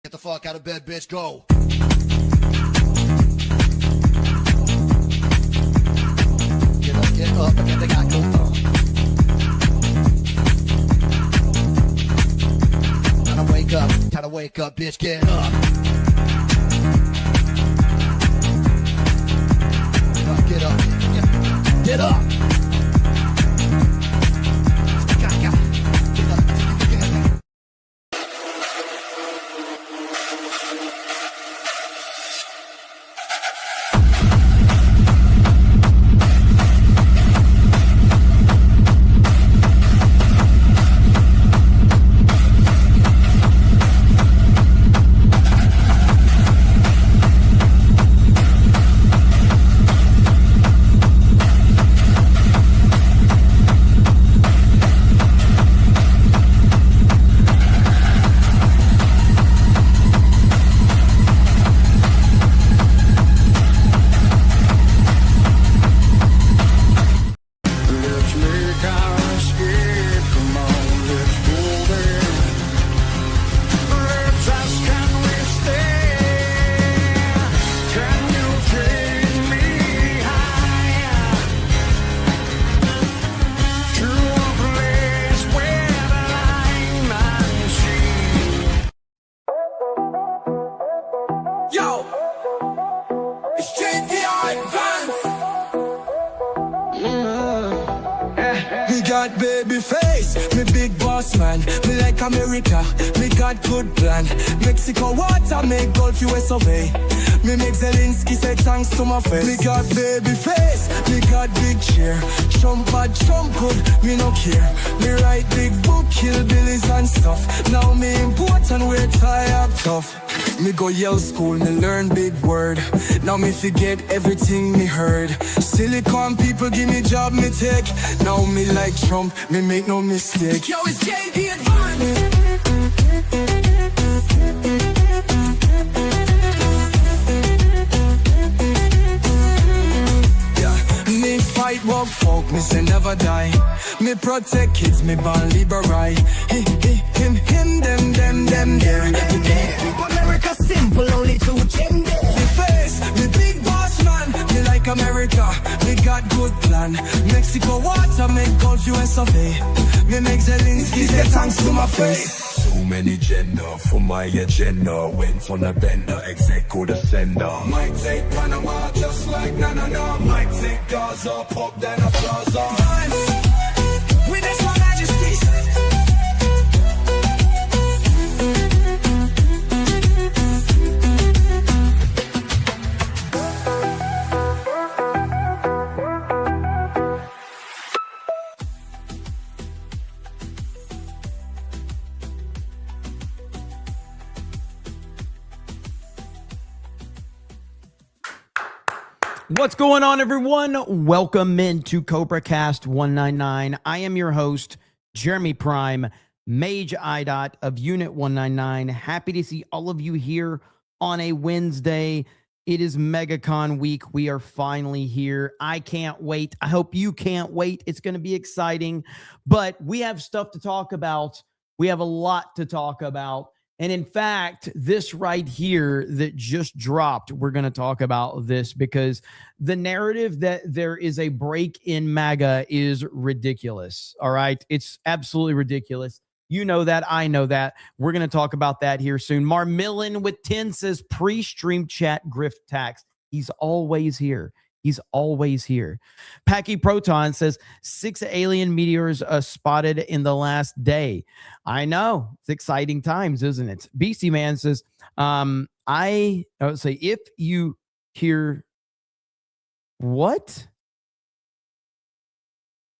Get the fuck out of bed, bitch. Go. Get up, and they got go. Time to wake up, bitch. Get up. Get up. Get up. got baby face, me big boss man. Me like America, me got good plan. Mexico water, make Gulf US obey. Me make Zelensky say thanks to my face. Me got baby face, me got big cheer. Trump bad, Trump good, me no care. Me write big book, kill billies and stuff. Now me important, we're tired tough. Me go Yale school, me learn big word. Now me forget everything me heard. Silicon people give me job, me take. Now me like Trump, me make no mistake. Yo, it's JD Advance. Fight, walk, folk, me say never die. Me protect kids, me born liberal. Him, them, there. America simple, only two gender. Me face, me big boss man. Me like America, me got good plan. Mexico water, make Gulf US obey. Me make Zelensky say thanks to my face. Too many gender for my agenda. Went on a bender, execo the sender. Might take Panama just like na. Might take Gaza, pop then a plaza. With this one majesty. What's going on, everyone? Welcome into CobraCast 199. I am your host, Jeremy Prime, Mage IDOT of Unit 199. Happy to see all of you here on a Wednesday. It is MegaCon week. We are finally here. I can't wait. I hope you can't wait. It's going to be exciting, but we have stuff to talk about. We have a lot to talk about. And in fact, this right here that just dropped, we're going to talk about this because the narrative that there is a break in MAGA is ridiculous. All right. It's absolutely ridiculous. You know that. I know that. We're going to talk about that here soon. Marmillin with 10 says pre-stream chat grift tax. He's always here. He's always here. Packy Proton says 6 alien meteors spotted in the last day. I know. It's exciting times, isn't it? Beastie Man says, I would say if you hear what?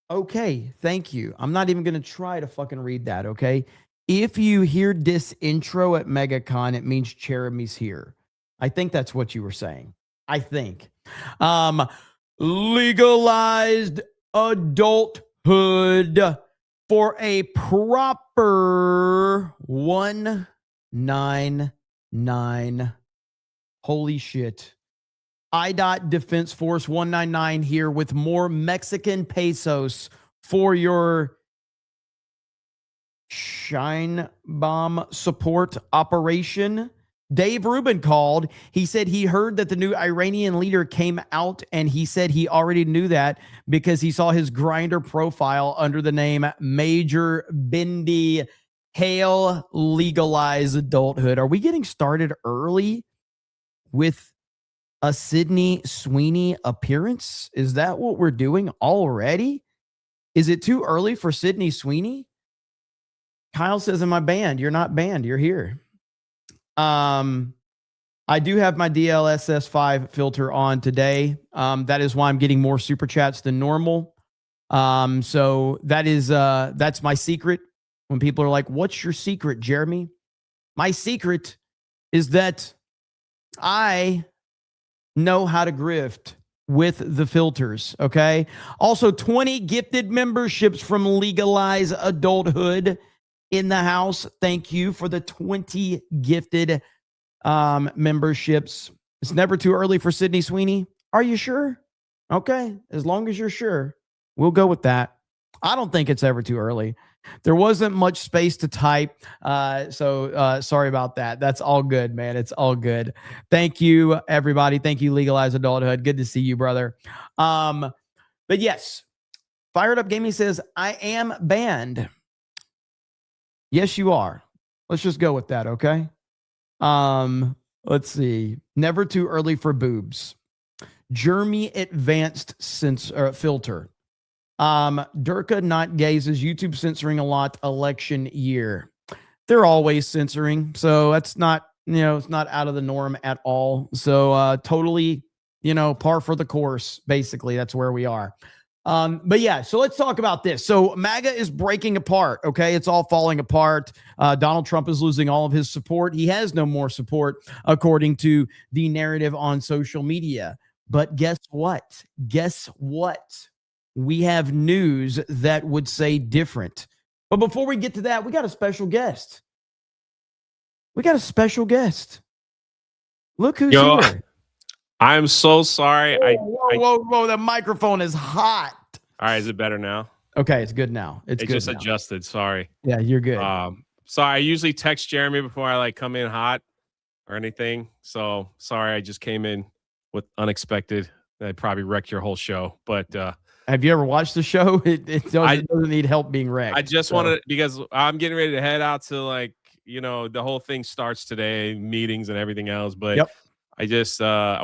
Okay, thank you. I'm not even going to try to fucking read that, okay? If you hear this intro at MegaCon, it means Jeremy's here. I think that's what you were saying. I think. Legalized adulthood for a proper 199. Holy shit. IDOT Defense Force 199 here with more Mexican pesos for your Shine Bomb support operation. Dave Rubin called. He said he heard that the new Iranian leader came out, and he said he already knew that because he saw his grinder profile under the name Major Bindi. Hail, legalize adulthood. Are we getting started early with a Sydney Sweeney appearance? Is that what we're doing already? Is it too early for Sydney Sweeney? Kyle says in my band, you're not banned, you're here. I do have my DLSS5 filter on today. That is why I'm getting more super chats than normal. So that's my secret. When people are like, what's your secret, Jeremy? My secret is that I know how to grift with the filters, okay? Also, 20 gifted memberships from Legalize Adulthood in the house. Thank you for the 20 gifted memberships. It's never too early for Sydney Sweeney. Are you sure? Okay, as long as you're sure, we'll go with that. I don't think it's ever too early. There wasn't much space to type, so sorry about that. That's all good, man. It's all good. Thank you, everybody. Thank you, Legalize Adulthood. Good to see you, brother. But yes, Fired Up Gaming says, I am banned. Yes, you are. Let's just go with that, okay? Let's see. Never too early for boobs. Jeremy Advanced Filter. Durka Not Gazes, YouTube censoring a lot election year. They're always censoring, so that's not, it's not out of the norm at all. So totally, par for the course, basically. That's where we are. But yeah, so let's talk about this. So MAGA is breaking apart, okay? It's all falling apart. Donald Trump is losing all of his support. He has no more support, according to the narrative on social media. But guess what? We have news that would say different. But before we get to that, we got a special guest. Look who's here. I'm so sorry. Whoa, the microphone is hot. All right, is it better now? Okay, it's good now. It just adjusted. Sorry. Yeah, you're good. Sorry, I usually text Jeremy before I come in hot or anything. So sorry, I just came in with unexpected. I probably wrecked your whole show, but have you ever watched the show? It doesn't need help being wrecked. I just wanted, because I'm getting ready to head out to the whole thing starts today, meetings and everything else. But yep. I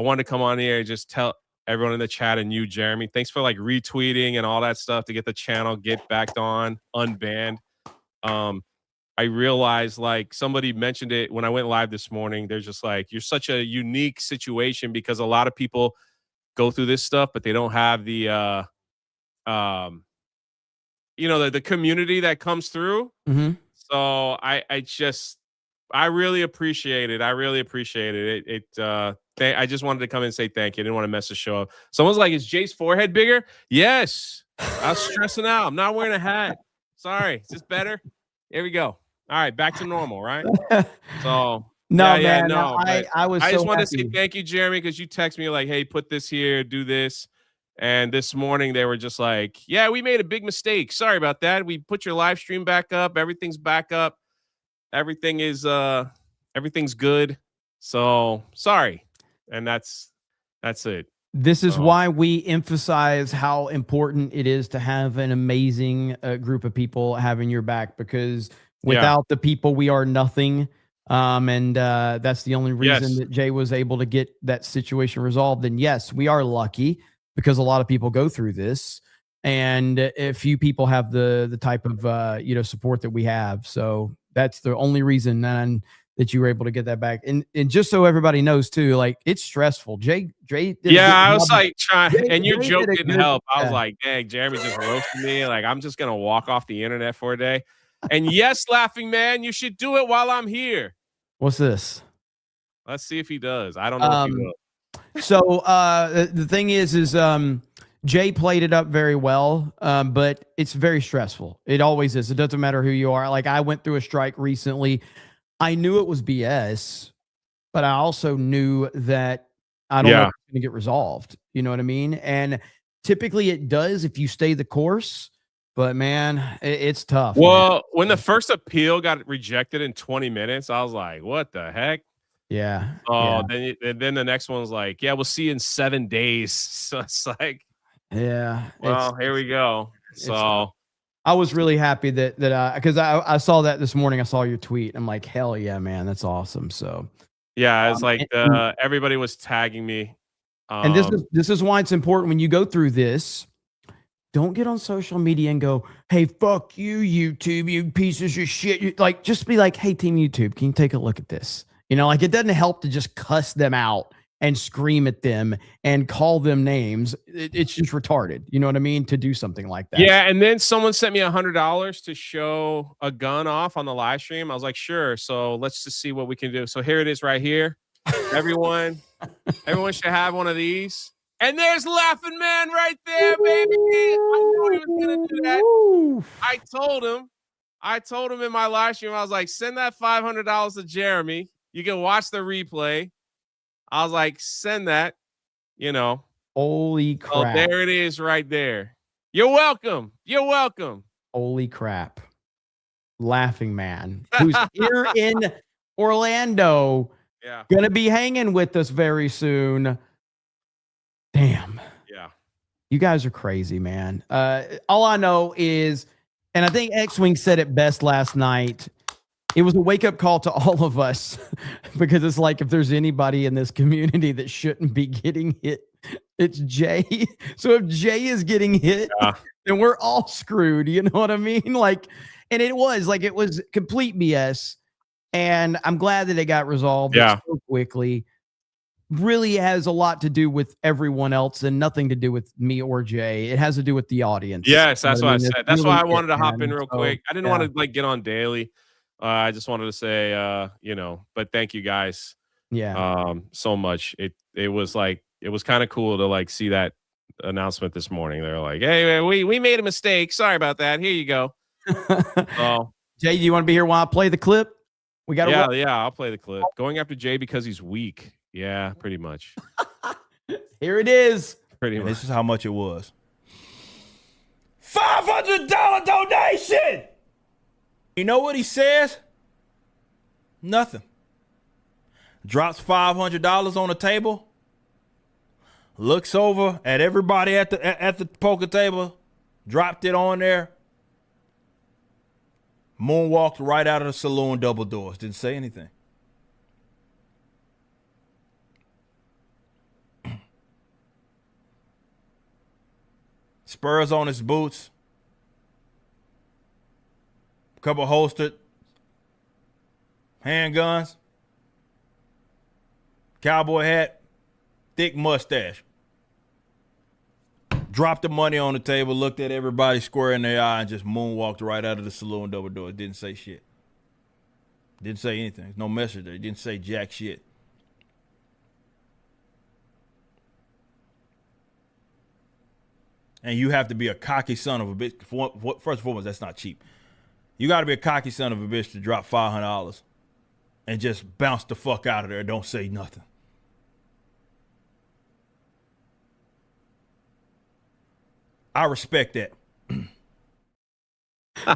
wanted to come on here and just tell everyone in the chat and you, Jeremy, thanks for retweeting and all that stuff to get the channel back on, unbanned. I realized somebody mentioned it when I went live this morning. They're just you're such a unique situation because a lot of people go through this stuff, but they don't have the the community that comes through. Mm-hmm. So I really appreciate it. I just wanted to come and say thank you. I didn't want to mess the show up. Someone's like, is Jay's forehead bigger? Yes. I was stressing out. I'm not wearing a hat. Sorry. Is this better? Here we go. All right, back to normal, right? So I just wanted to say thank you, Jeremy, because you text me hey, put this here, do this. And this morning they were just yeah, we made a big mistake. Sorry about that. We put your live stream back up. Everything's back up. Everything's good. So sorry. And that's it. This is why we emphasize how important it is to have an amazing group of people having your back, because without the people, we are nothing. And that's the only reason that Jay was able to get that situation resolved. And yes, we are lucky because a lot of people go through this, and a few people have the type of support that we have. So that's the only reason that you were able to get that back. And just so everybody knows too, it's stressful. Jay I was trying, and your joke didn't help. I was like, dang, Jeremy just roasted me. I'm just gonna walk off the internet for a day. And yes, Laughing Man, you should do it while I'm here. What's this? Let's see if he does. I don't know if he will. So the thing is Jay played it up very well, but it's very stressful. It always is. It doesn't matter who you are. I went through a strike recently. I knew it was BS, but I also knew that I don't know if it's going to get resolved. You know what I mean? And typically it does if you stay the course. but man, it's tough. Well, when the first appeal got rejected in 20 minutes, I was like, what the heck? Yeah. Oh, then the next one was like, yeah, we'll see you in 7 days. So it's like, yeah. well, here we go. So I was really happy that because I saw that this morning. I saw your tweet. I'm like, hell yeah, man, that's awesome. So yeah, it's like everybody was tagging me. And this is why it's important when you go through this. Don't get on social media and go, hey, fuck you, YouTube, you pieces of shit. Like, just be like, hey, Team YouTube, can you take a look at this? You know, like, it doesn't help to just cuss them out and scream at them and call them names. It's just retarded. You know what I mean? To do something like that. Yeah. And then someone sent me $100 to show a gun off on the live stream. I was like, sure. So let's just see what we can do. So here it is right here. Everyone should have one of these. And there's Laughing Man right there, baby. I knew he was gonna do that. I told him in my live stream, I was like, send that $500 to Jeremy. You can watch the replay. I was like, send that, you know. Holy crap. Oh, there it is right there. You're welcome. You're welcome. Holy crap. Laughing Man, who's here in Orlando. Yeah. Gonna be hanging with us very soon. Damn. Yeah. You guys are crazy, man. All I know is, and I think X-Wing said it best last night, it was a wake-up call to all of us because it's like, if there's anybody in this community that shouldn't be getting hit, it's Jay. So if Jay is getting hit, then we're all screwed. You know what I mean? Like, and it was complete BS. And I'm glad that it got resolved so quickly. Really has a lot to do with everyone else and nothing to do with me or Jay. It has to do with the audience. Yes, that's what I said. That's really why I wanted to hop in real quick. I didn't want to like get on daily. I just wanted to say, but thank you guys. Yeah. So much. It was kind of cool to like see that announcement this morning. They're like, hey, we made a mistake. Sorry about that. Here you go. Jay, do you want to be here while I play the clip? We got I'll play the clip. Going after Jay because he's weak. Yeah, pretty much. Here it is. Pretty much. This is how much it was. $500 donation. You know what he says? Nothing. Drops $500 on the table. Looks over at everybody at the poker table. Dropped it on there. Moonwalked right out of the saloon, double doors. Didn't say anything. Spurs on his boots. A couple holstered handguns. Cowboy hat. Thick mustache. Dropped the money on the table, looked at everybody square in their eye, and just moonwalked right out of the saloon double doors. Didn't say shit. Didn't say anything. No message there. Didn't say jack shit. And you have to be a cocky son of a bitch. First and foremost, that's not cheap. You got to be a cocky son of a bitch to drop $500 and just bounce the fuck out of there and don't say nothing. I respect that.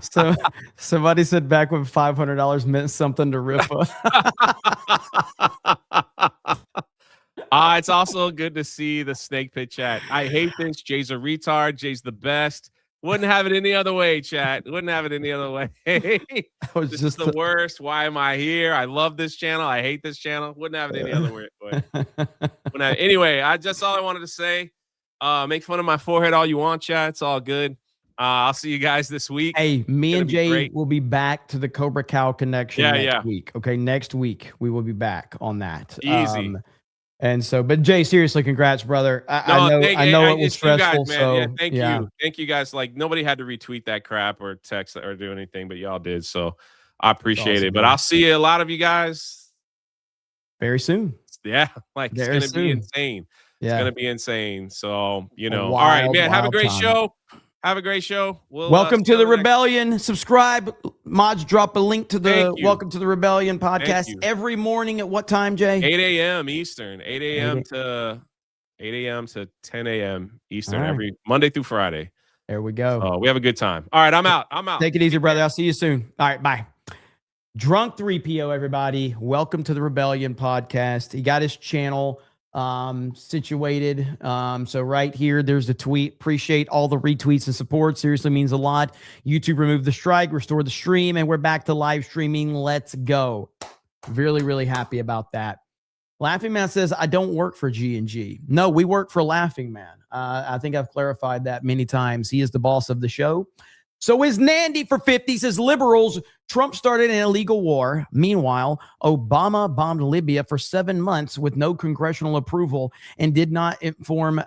So somebody said back when $500 meant something to Ripa. It's also good to see the snake pit chat. I hate this. Jay's a retard. Jay's the best. Wouldn't have it any other way, chat. Wouldn't have it any other way. This is the worst. Why am I here? I love this channel. I hate this channel. Wouldn't have it any other way. Anyway, that's all I wanted to say. Make fun of my forehead all you want, chat. It's all good. I'll see you guys this week. Hey, me and Jay will be back to the Cobra Cow connection next week. Okay, next week we will be back on that. Easy. And so, but Jay, seriously, congrats, brother. I know it was stressful. Thank you guys. Like, nobody had to retweet that crap or text or do anything, but y'all did. So I appreciate it. But I'll see a lot of you guys very soon. Yeah, like it's gonna be insane. Yeah. It's gonna be insane. So all right, man. Have a great show. Have a great show. Welcome to the Rebellion. Subscribe. Mods, drop a link to the Welcome to the Rebellion podcast every morning at what time, Jay? 8 a.m. Eastern. 8 a.m. to 10 a.m. Eastern every Monday through Friday. There we go. Oh, we have a good time. All right, I'm out. Take it easy, brother. I'll see you soon. All right, bye. Drunk 3PO, everybody. Welcome to the Rebellion podcast. He got his channel situated. So right here, there's the tweet. Appreciate all the retweets and support. Seriously means a lot. YouTube removed the strike, restored the stream, and we're back to live streaming. Let's go. Really, really happy about that. Laughing Man says, I don't work for G&G. No, we work for Laughing Man. I think I've clarified that many times. He is the boss of the show. So is Nandy for 50, says liberals. Trump started an illegal war. Meanwhile, Obama bombed Libya for 7 months with no congressional approval and did not inform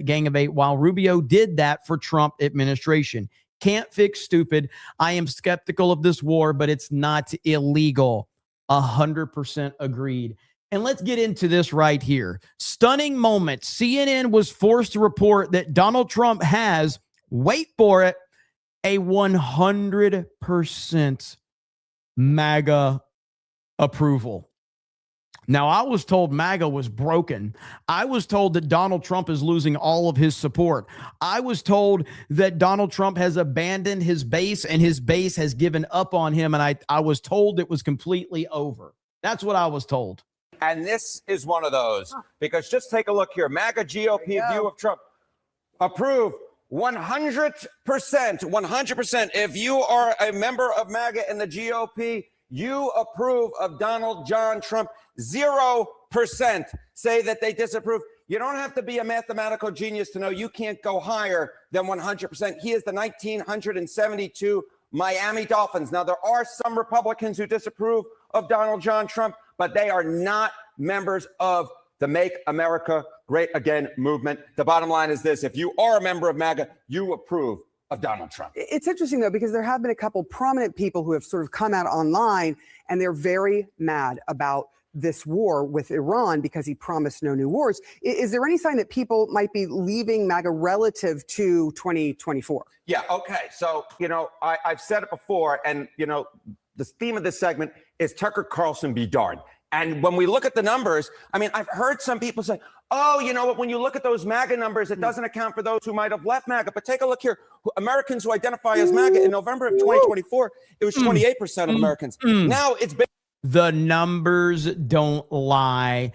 Gang of Eight, while Rubio did that for Trump administration. Can't fix stupid. I am skeptical of this war, but it's not illegal. 100% agreed. And let's get into this right here. Stunning moment. CNN was forced to report that Donald Trump has, wait for it, a 100% MAGA approval. Now, I was told MAGA was broken. I was told that Donald Trump is losing all of his support. I was told that Donald Trump has abandoned his base and his base has given up on him. And I was told it was completely over. That's what I was told. And this is one of those, because just take a look here. MAGA GOP view of Trump. Approve 100%. 100%. If you are a member of MAGA and the GOP, you approve of Donald John Trump. 0% say that they disapprove. You don't have to be a mathematical genius to know you can't go higher than 100%. He is the 1972 Miami Dolphins. Now, there are some Republicans who disapprove of Donald John Trump, but they are not members of the Make America Great Again movement. The bottom line is this: if you are a member of MAGA, you approve of Donald Trump. It's interesting, though, because there have been a couple prominent people who have sort of come out online, and they're very mad about this war with Iran because he promised no new wars. Is there any sign that people might be leaving MAGA relative to 2024? Yeah, okay. So, I've said it before, and, the theme of this segment is Tucker Carlson be darned. And when we look at the numbers, I mean, I've heard some people say, oh, you know what, when you look at those MAGA numbers, it doesn't account for those who might have left MAGA. But take a look here. Americans who identify as MAGA in November of 2024, it was 28% of Americans. Now it's been. The numbers don't lie.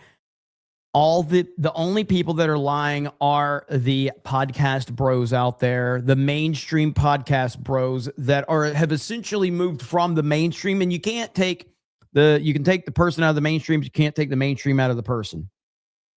The only people that are lying are the podcast bros out there, the mainstream podcast bros that have essentially moved from the mainstream. And you can take the person out of the mainstream, but you can't take the mainstream out of the person.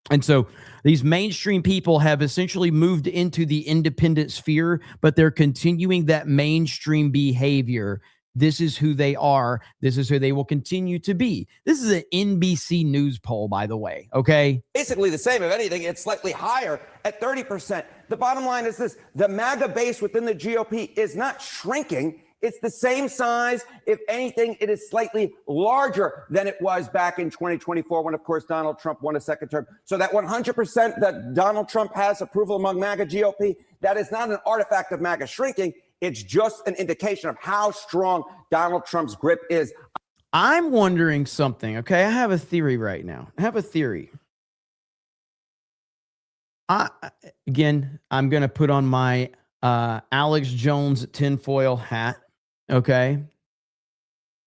And so these mainstream people have essentially moved into the independent sphere, but they're continuing that mainstream behavior. This is who they are. This is who they will continue to be. This is an NBC News poll, by the way, okay? Basically the same. If anything, it's slightly higher at 30%. The bottom line is this: the MAGA base within the GOP is not shrinking. It's the same size. If anything, it is slightly larger than it was back in 2024 when, of course, Donald Trump won a second term. So that 100% that Donald Trump has approval among MAGA GOP, that is not an artifact of MAGA shrinking. It's just an indication of how strong Donald Trump's grip is. I'm wondering something, okay? I have a theory right now. I have a theory. I'm going to put on my Alex Jones tinfoil hat, okay?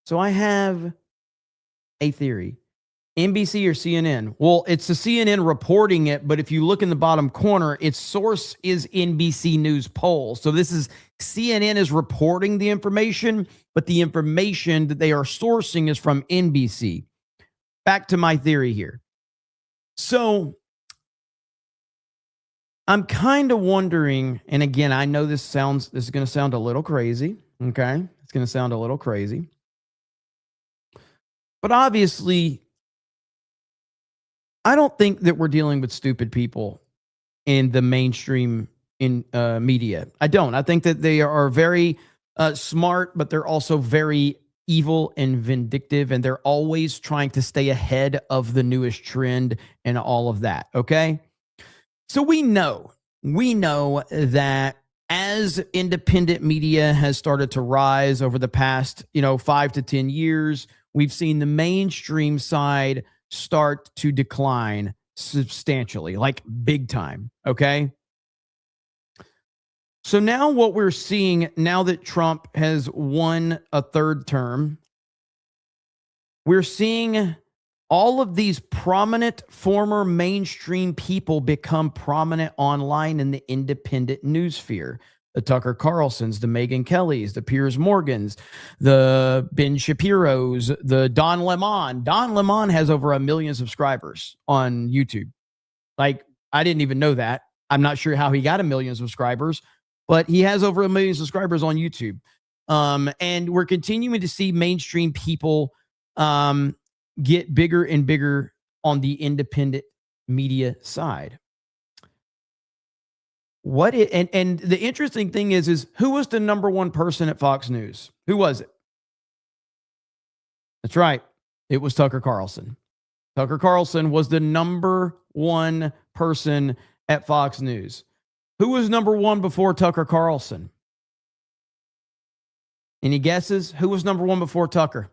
So I have a theory. NBC or CNN? Well, it's the CNN reporting it, but if you look in the bottom corner, its source is NBC News poll. So this is CNN is reporting the information, but the information that they are sourcing is from NBC. Back to my theory here. So I'm kind of wondering, and again, I know this is going to sound a little crazy, okay? It's going to sound a little crazy. But obviously, I don't think that we're dealing with stupid people in the mainstream media. I don't. I think that they are very smart, but they're also very evil and vindictive, and they're always trying to stay ahead of the newest trend and all of that, okay? So we know that as independent media has started to rise over the past, 5 to 10 years, we've seen the mainstream side start to decline substantially, like big time, okay? So now what we're seeing, now that Trump has won a third term, we're seeing all of these prominent former mainstream people become prominent online in the independent news sphere. The Tucker Carlsons, the Megyn Kellys, the Piers Morgans, the Ben Shapiro's, the Don Lemon. Don Lemon has over 1 million subscribers on YouTube. Like, I didn't even know that. I'm not sure how he got 1 million subscribers, but he has over 1 million subscribers on YouTube. And we're continuing to see mainstream people get bigger and bigger on the independent media side. And the interesting thing is who was the number one person at Fox News? Who was it? That's right. It was Tucker Carlson. Tucker Carlson was the number one person at Fox News. Who was number one before Tucker Carlson? Any guesses? Who was number one before Tucker?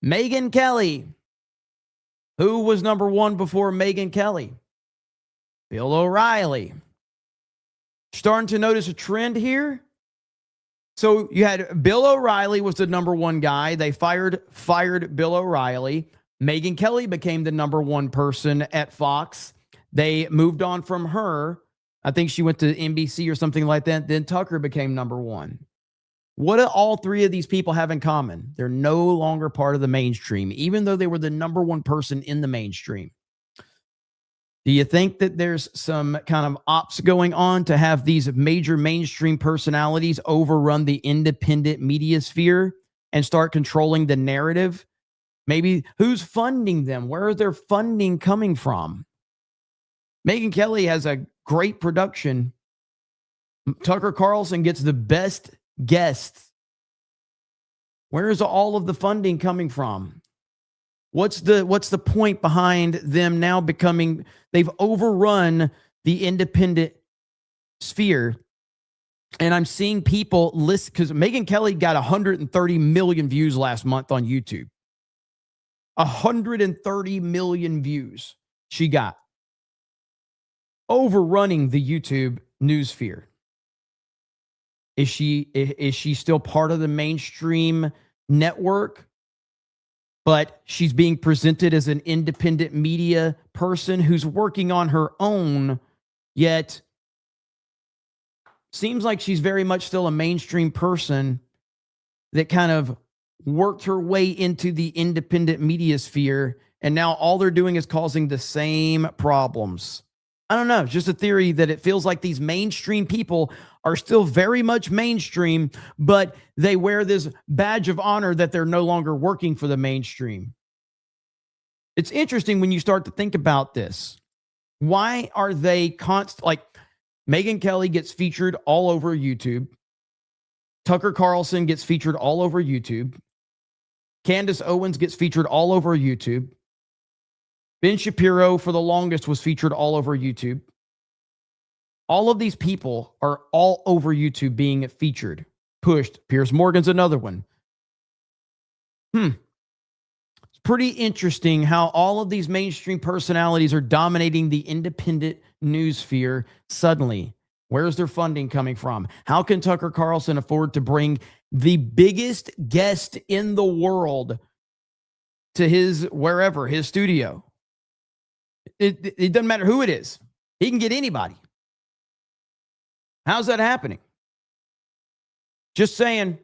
Megyn Kelly. Who was number one before Megyn Kelly? Bill O'Reilly. Starting to notice a trend here. So you had Bill O'Reilly was the number one guy. They fired Bill O'Reilly. Megyn Kelly became the number one person at Fox. They moved on from her. I think she went to NBC or something like that. Then Tucker became number one. What do all three of these people have in common? They're no longer part of the mainstream, even though they were the number one person in the mainstream. Do you think that there's some kind of ops going on to have these major mainstream personalities overrun the independent media sphere and start controlling the narrative? Maybe who's funding them? Where is their funding coming from? Megyn Kelly has a great production. Tucker Carlson gets the best guests. Where is all of the funding coming from? What's the point behind them now becoming, they've overrun the independent sphere. And I'm seeing people list, because Megyn Kelly got 130 million views last month on YouTube. 130 million views she got. Overrunning the YouTube news sphere. Is she still part of the mainstream network? But she's being presented as an independent media person who's working on her own, yet seems like she's very much still a mainstream person that kind of worked her way into the independent media sphere, and now all they're doing is causing the same problems. I don't know, it's just a theory that it feels like these mainstream people are still very much mainstream, but they wear this badge of honor that they're no longer working for the mainstream. It's interesting when you start to think about this. Why are they like Megyn Kelly gets featured all over YouTube. Tucker Carlson gets featured all over YouTube. Candace Owens gets featured all over YouTube. Ben Shapiro, for the longest, was featured all over YouTube. All of these people are all over YouTube being featured, pushed. Piers Morgan's another one. It's pretty interesting how all of these mainstream personalities are dominating the independent news sphere suddenly. Where's their funding coming from? How can Tucker Carlson afford to bring the biggest guest in the world to his studio? It doesn't matter who it is. He can get anybody. How's that happening? Just saying.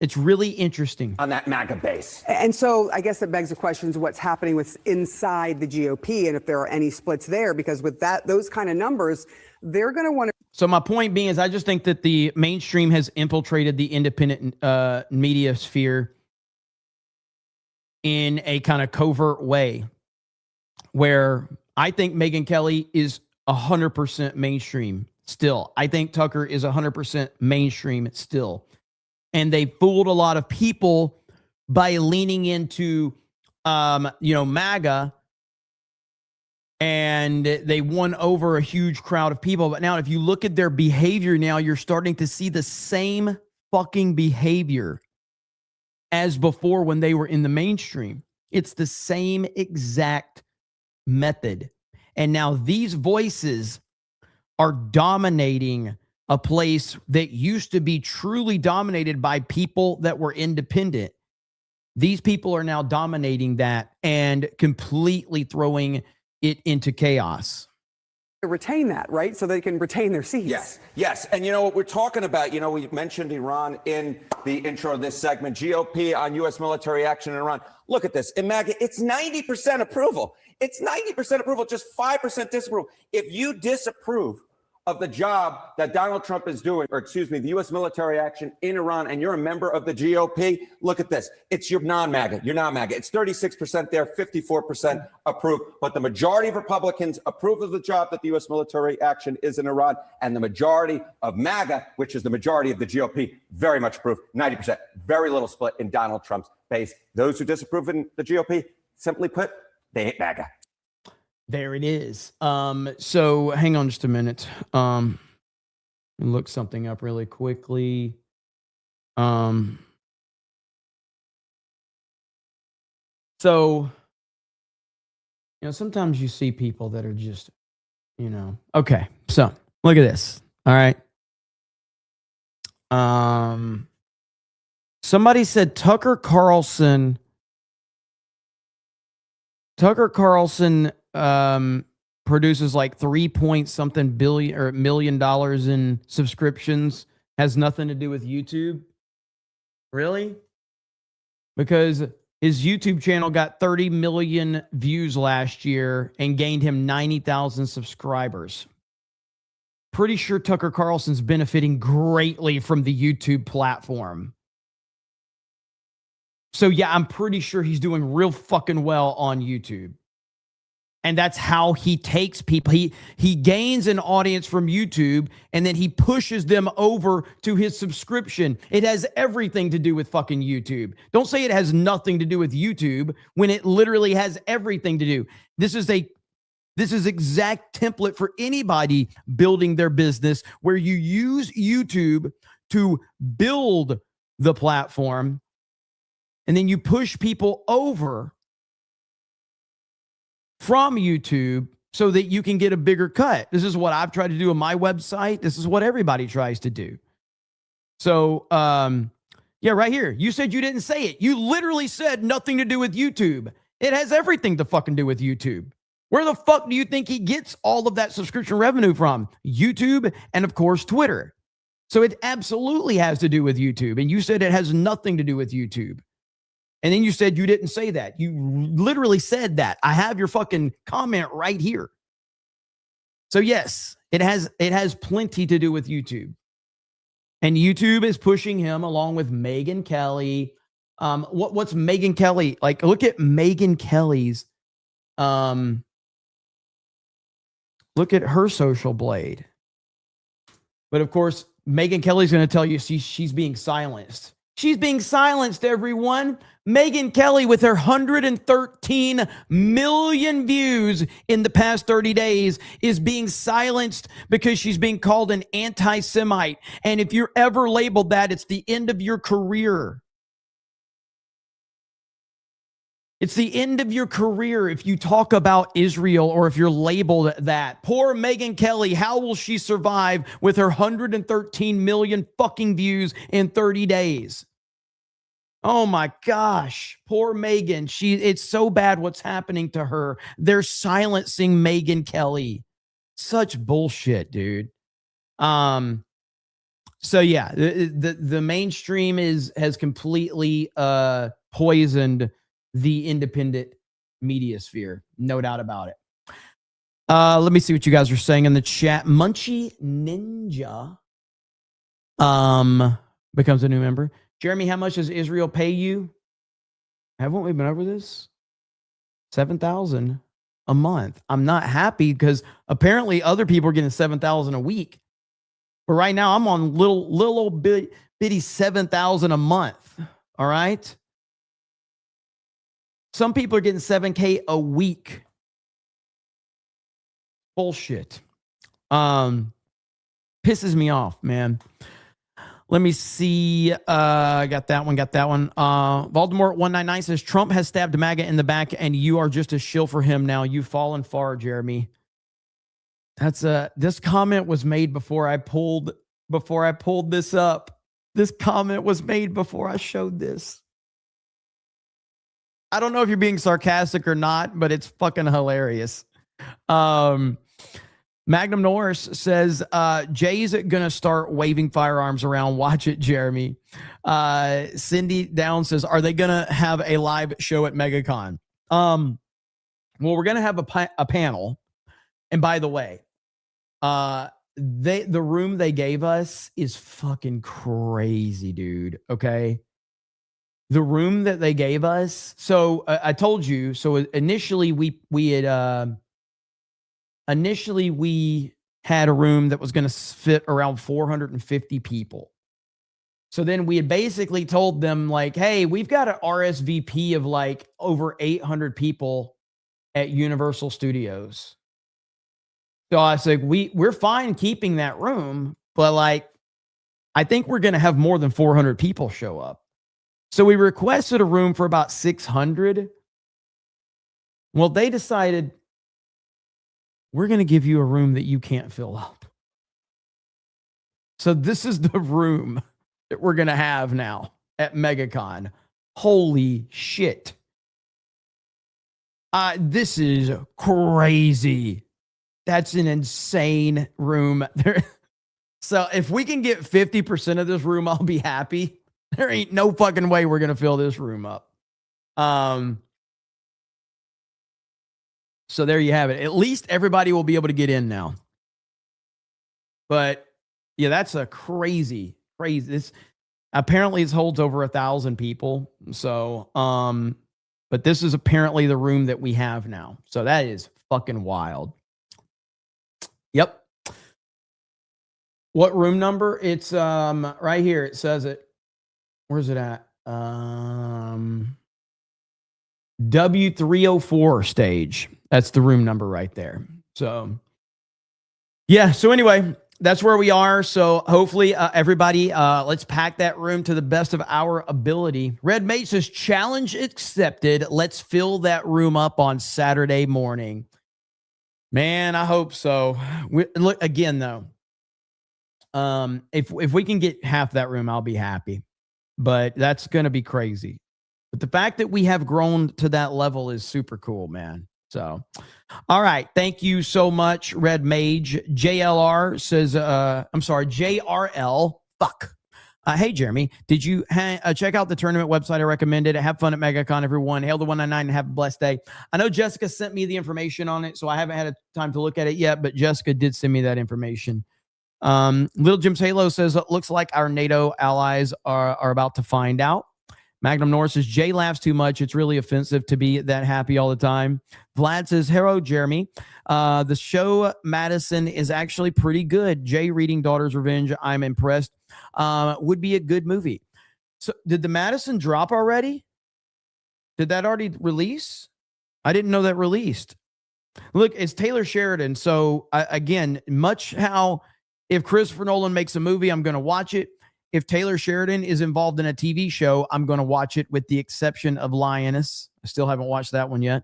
It's really interesting. On that MAGA base. And so I guess that begs the question is what's happening with inside the GOP and if there are any splits there, because with those kind of numbers, they're going to want to. So my point being is I just think that the mainstream has infiltrated the independent media sphere in a kind of covert way, where I think Megyn Kelly is 100% mainstream still. I think Tucker is 100% mainstream still. And they fooled a lot of people by leaning into, MAGA, and they won over a huge crowd of people. But now if you look at their behavior now, you're starting to see the same fucking behavior as before when they were in the mainstream. It's the same exact method. And now these voices are dominating a place that used to be truly dominated by people that were independent. These people are now dominating that and completely throwing it into chaos. Retain that, right? So they can retain their seats. Yes, yes. And you know what we're talking about? You know, we mentioned Iran in the intro of this segment. GOP on U.S. military action in Iran. Look at this. In MAGA, it's 90% approval. It's 90% approval, just 5% disapproval. If you disapprove of the job that Donald Trump is doing, or excuse me, the U.S. military action in Iran, and you're a member of the GOP, look at this. It's your non-MAGA. You're not MAGA. It's 36% there, 54% approved. But the majority of Republicans approve of the job that the U.S. military action is in Iran, and the majority of MAGA, which is the majority of the GOP, very much approve, 90%. Very little split in Donald Trump's base. Those who disapprove in the GOP, simply put, they hate MAGA. There it is. So hang on just a minute. Let me look something up really quickly. So, sometimes you see people that are just, okay. So look at this. All right. Somebody said Tucker Carlson produces like 3 point something billion or $1 million in subscriptions, has nothing to do with YouTube. Really? Because his YouTube channel got 30 million views last year and gained him 90,000 subscribers. Pretty sure Tucker Carlson's benefiting greatly from the YouTube platform. So yeah, I'm pretty sure he's doing real fucking well on YouTube. And that's how he takes people. He gains an audience from YouTube, and then he pushes them over to his subscription. It has everything to do with fucking YouTube. Don't say it has nothing to do with YouTube when it literally has everything to do. This is exact template for anybody building their business, where you use YouTube to build the platform, and then you push people over from YouTube so that you can get a bigger cut. This is what I've tried to do on my website. This is what everybody tries to do. So, yeah, right here. You said you didn't say it. You literally said nothing to do with YouTube. It has everything to fucking do with YouTube. Where the fuck do you think he gets all of that subscription revenue from? YouTube and, of course, Twitter. So it absolutely has to do with YouTube. And you said it has nothing to do with YouTube. And then you said you didn't say that. You literally said that. I have your fucking comment right here. So yes, it has plenty to do with YouTube. And YouTube is pushing him along with Megyn Kelly. What's Megyn Kelly? Like, look at Megyn Kelly's, look at her social blade. But of course, Megyn Kelly's going to tell you she's being silenced. She's being silenced, everyone. Megyn Kelly, with her 113 million views in the past 30 days, is being silenced because she's being called an anti-Semite. And if you're ever labeled that, it's the end of your career. It's the end of your career if you talk about Israel or if you're labeled that. Poor Megyn Kelly, how will she survive with her 113 million fucking views in 30 days? Oh my gosh, poor Megyn. It's so bad what's happening to her. They're silencing Megyn Kelly. Such bullshit, dude. So yeah, the mainstream has completely poisoned the independent media sphere. No doubt about it. Let me see what you guys are saying in the chat. Munchie Ninja becomes a new member. Jeremy, how much does Israel pay you? Haven't we been over this? $7,000 a month. I'm not happy because apparently other people are getting $7,000 a week. But right now I'm on little old bitty $7,000 a month. All right. Some people are getting $7K a week. Bullshit. Pisses me off, man. Let me see. Got that one. Voldemort 199 says Trump has stabbed MAGA in the back and you are just a shill for him now. You've fallen far, Jeremy. This comment was made before I pulled this up. This comment was made before I showed this. I don't know if you're being sarcastic or not, but it's fucking hilarious. Magnum Norris says, Jay's gonna start waving firearms around. Watch it, Jeremy. Cindy Down says, are they gonna have a live show at MegaCon? Well, we're gonna have a panel. And by the way, the room they gave us is fucking crazy, dude. Okay. The room that they gave us. So I told you, so initially we had a room that was going to fit around 450 people. So then we had basically told them like, hey, we've got an RSVP of like over 800 people at Universal Studios. So I said, we're fine keeping that room, but like, I think we're going to have more than 400 people show up. So we requested a room for about 600. Well, they decided, we're going to give you a room that you can't fill up. So this is the room that we're going to have now at MegaCon. Holy shit. This is crazy. That's an insane room. So if we can get 50% of this room, I'll be happy. There ain't no fucking way we're going to fill this room up. So there you have it. At least everybody will be able to get in now. But yeah, that's a crazy. This apparently it holds over 1,000 people. So, but this is apparently the room that we have now. So that is fucking wild. Yep. What room number? It's right here. It says it. Where's it at? W304 stage. That's the room number right there. So, yeah. So anyway, that's where we are. So hopefully everybody, let's pack that room to the best of our ability. Red Mate says, challenge accepted. Let's fill that room up on Saturday morning. Man, I hope so. Look, again, though, if we can get half that room, I'll be happy. But that's going to be crazy. But the fact that we have grown to that level is super cool, man. So, all right. Thank you so much, Red Mage. JLR says, I'm sorry, JRL. Fuck. Hey, Jeremy, did you check out the tournament website I recommended? Have fun at MegaCon, everyone. Hail the 199 and have a blessed day. I know Jessica sent me the information on it, so I haven't had time to look at it yet, but Jessica did send me that information. Little Jim's Halo says, it looks like our NATO allies are about to find out. Magnum Norris says, Jay laughs too much. It's really offensive to be that happy all the time. Vlad says, hello, Jeremy. The show Madison is actually pretty good. Jay reading Daughter's Revenge. I'm impressed. Would be a good movie. So did the Madison drop already? Did that already release? I didn't know that released. Look, it's Taylor Sheridan. So again, much how if Christopher Nolan makes a movie, I'm going to watch it. If Taylor Sheridan is involved in a TV show, I'm going to watch it with the exception of Lioness. I still haven't watched that one yet.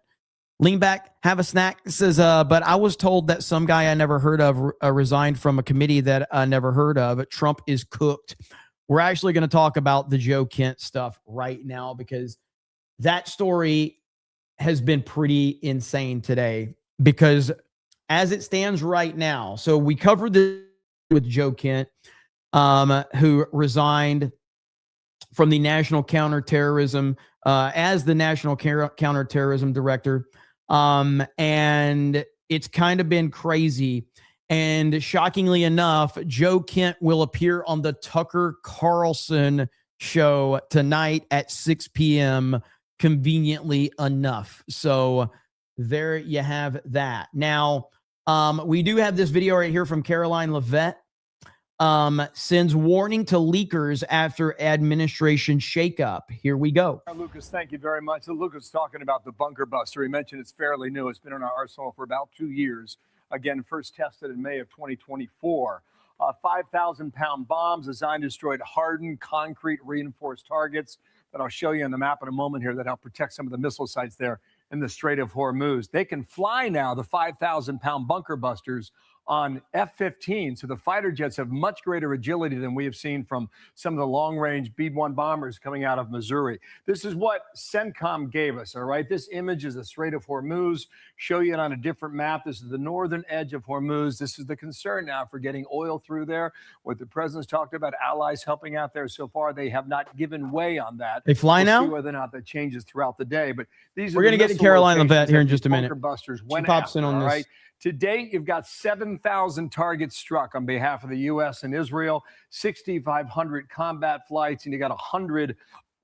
Lean back, have a snack. Says, but I was told that some guy I never heard of resigned from a committee that I never heard of. Trump is cooked. We're actually going to talk about the Joe Kent stuff right now because that story has been pretty insane today because as it stands right now, so we covered this with Joe Kent, who resigned from the National Counterterrorism as the National Counterterrorism Director. And it's kind of been crazy. And shockingly enough, Joe Kent will appear on the Tucker Carlson show tonight at 6 p.m. conveniently enough. So there you have that. Now, we do have this video right here from Caroline Leavitt. Sends warning to leakers after administration shakeup. Here we go. Lucas, thank you very much. So Lucas talking about the bunker buster. He mentioned it's fairly new. It's been in our arsenal for about 2 years. Again, first tested in May of 2024. 5,000-pound bombs designed to destroy hardened concrete reinforced targets that I'll show you on the map in a moment here that help protect some of the missile sites there in the Strait of Hormuz. They can fly now, the 5,000-pound bunker busters, on F-15. So the fighter jets have much greater agility than we have seen from some of the long-range B-1 bombers coming out of Missouri. This is what CENTCOM gave us, all right? This image is the Strait of Hormuz. Show you it on a different map. This is the northern edge of Hormuz. This is the concern now for getting oil through there. What the president's talked about, allies helping out there so far, they have not given way on that. They fly We'll now? see whether or not that changes throughout the day. But these We're are going to get to Caroline Levitt here in just a minute. bunker busters She went pops in after, on all this. right? To date, you've got 7,000 targets struck on behalf of the U.S. and Israel, 6,500 combat flights, and you got 100,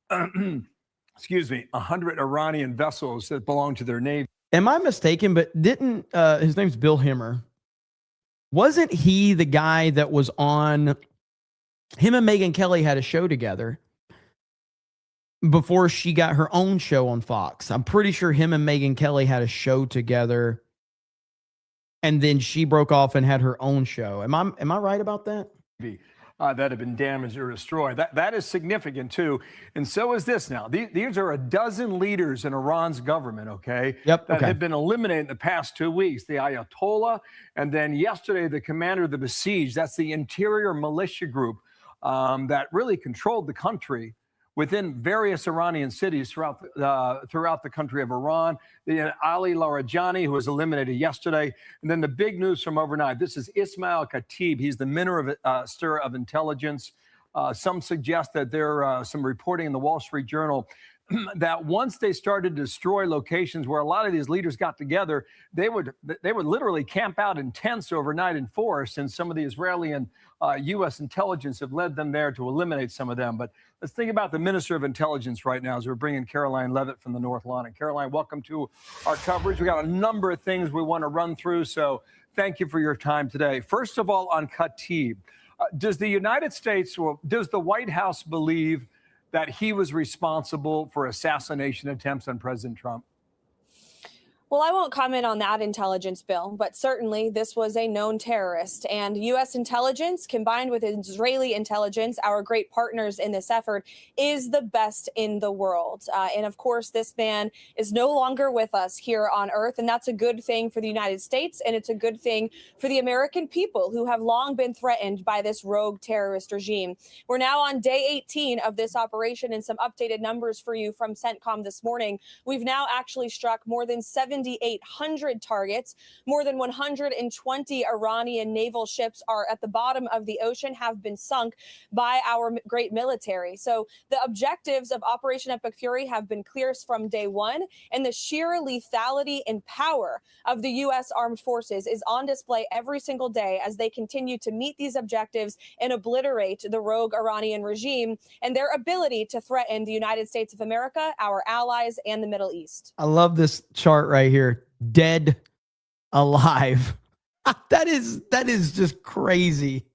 100 Iranian vessels that belong to their navy. Am I mistaken? But didn't his name's Bill Hemmer? Wasn't he the guy that was on? Him and Megyn Kelly had a show together before she got her own show on Fox. I'm pretty sure him and Megyn Kelly had a show together, and then she broke off and had her own show. Am I right about that? That have been damaged or destroyed. That is significant too, and so is this now. These are a dozen leaders in Iran's government, okay? Yep. That Okay. have been eliminated in the past 2 weeks. The Ayatollah, and then yesterday the commander of the Besieged. That's the interior militia group that really controlled the country within various Iranian cities throughout the country of Iran. The Ali Larijani, who was eliminated yesterday. And then the big news from overnight, this is Ismail Khatib. He's the Minister of Intelligence. Some suggest that there are some reporting in the Wall Street Journal that once they started to destroy locations where a lot of these leaders got together, they would literally camp out in tents overnight in force, and some of the Israeli and U.S. intelligence have led them there to eliminate some of them. But let's think about the Minister of Intelligence right now as we're bringing Caroline Levitt from the North Lawn. And Caroline, welcome to our coverage. We got a number of things we want to run through, so thank you for your time today. First of all, on Khatib, does the United States, or does the White House believe that he was responsible for assassination attempts on President Trump? Well, I won't comment on that intelligence, Bill, but certainly this was a known terrorist. And U.S. intelligence, combined with Israeli intelligence, our great partners in this effort, is the best in the world. And of course, this man is no longer with us here on Earth. And that's a good thing for the United States. And it's a good thing for the American people who have long been threatened by this rogue terrorist regime. We're now on day 18 of this operation, and some updated numbers for you from CENTCOM this morning. We've now actually struck more than 7,800 targets. More than 120 Iranian naval ships are at the bottom of the ocean, have been sunk by our great military. So the objectives of Operation Epic Fury have been clear from day one, and the sheer lethality and power of the U.S. Armed Forces is on display every single day as they continue to meet these objectives and obliterate the rogue Iranian regime and their ability to threaten the United States of America, our allies, and the Middle East. I love this chart right here. Dead, alive. that is just crazy.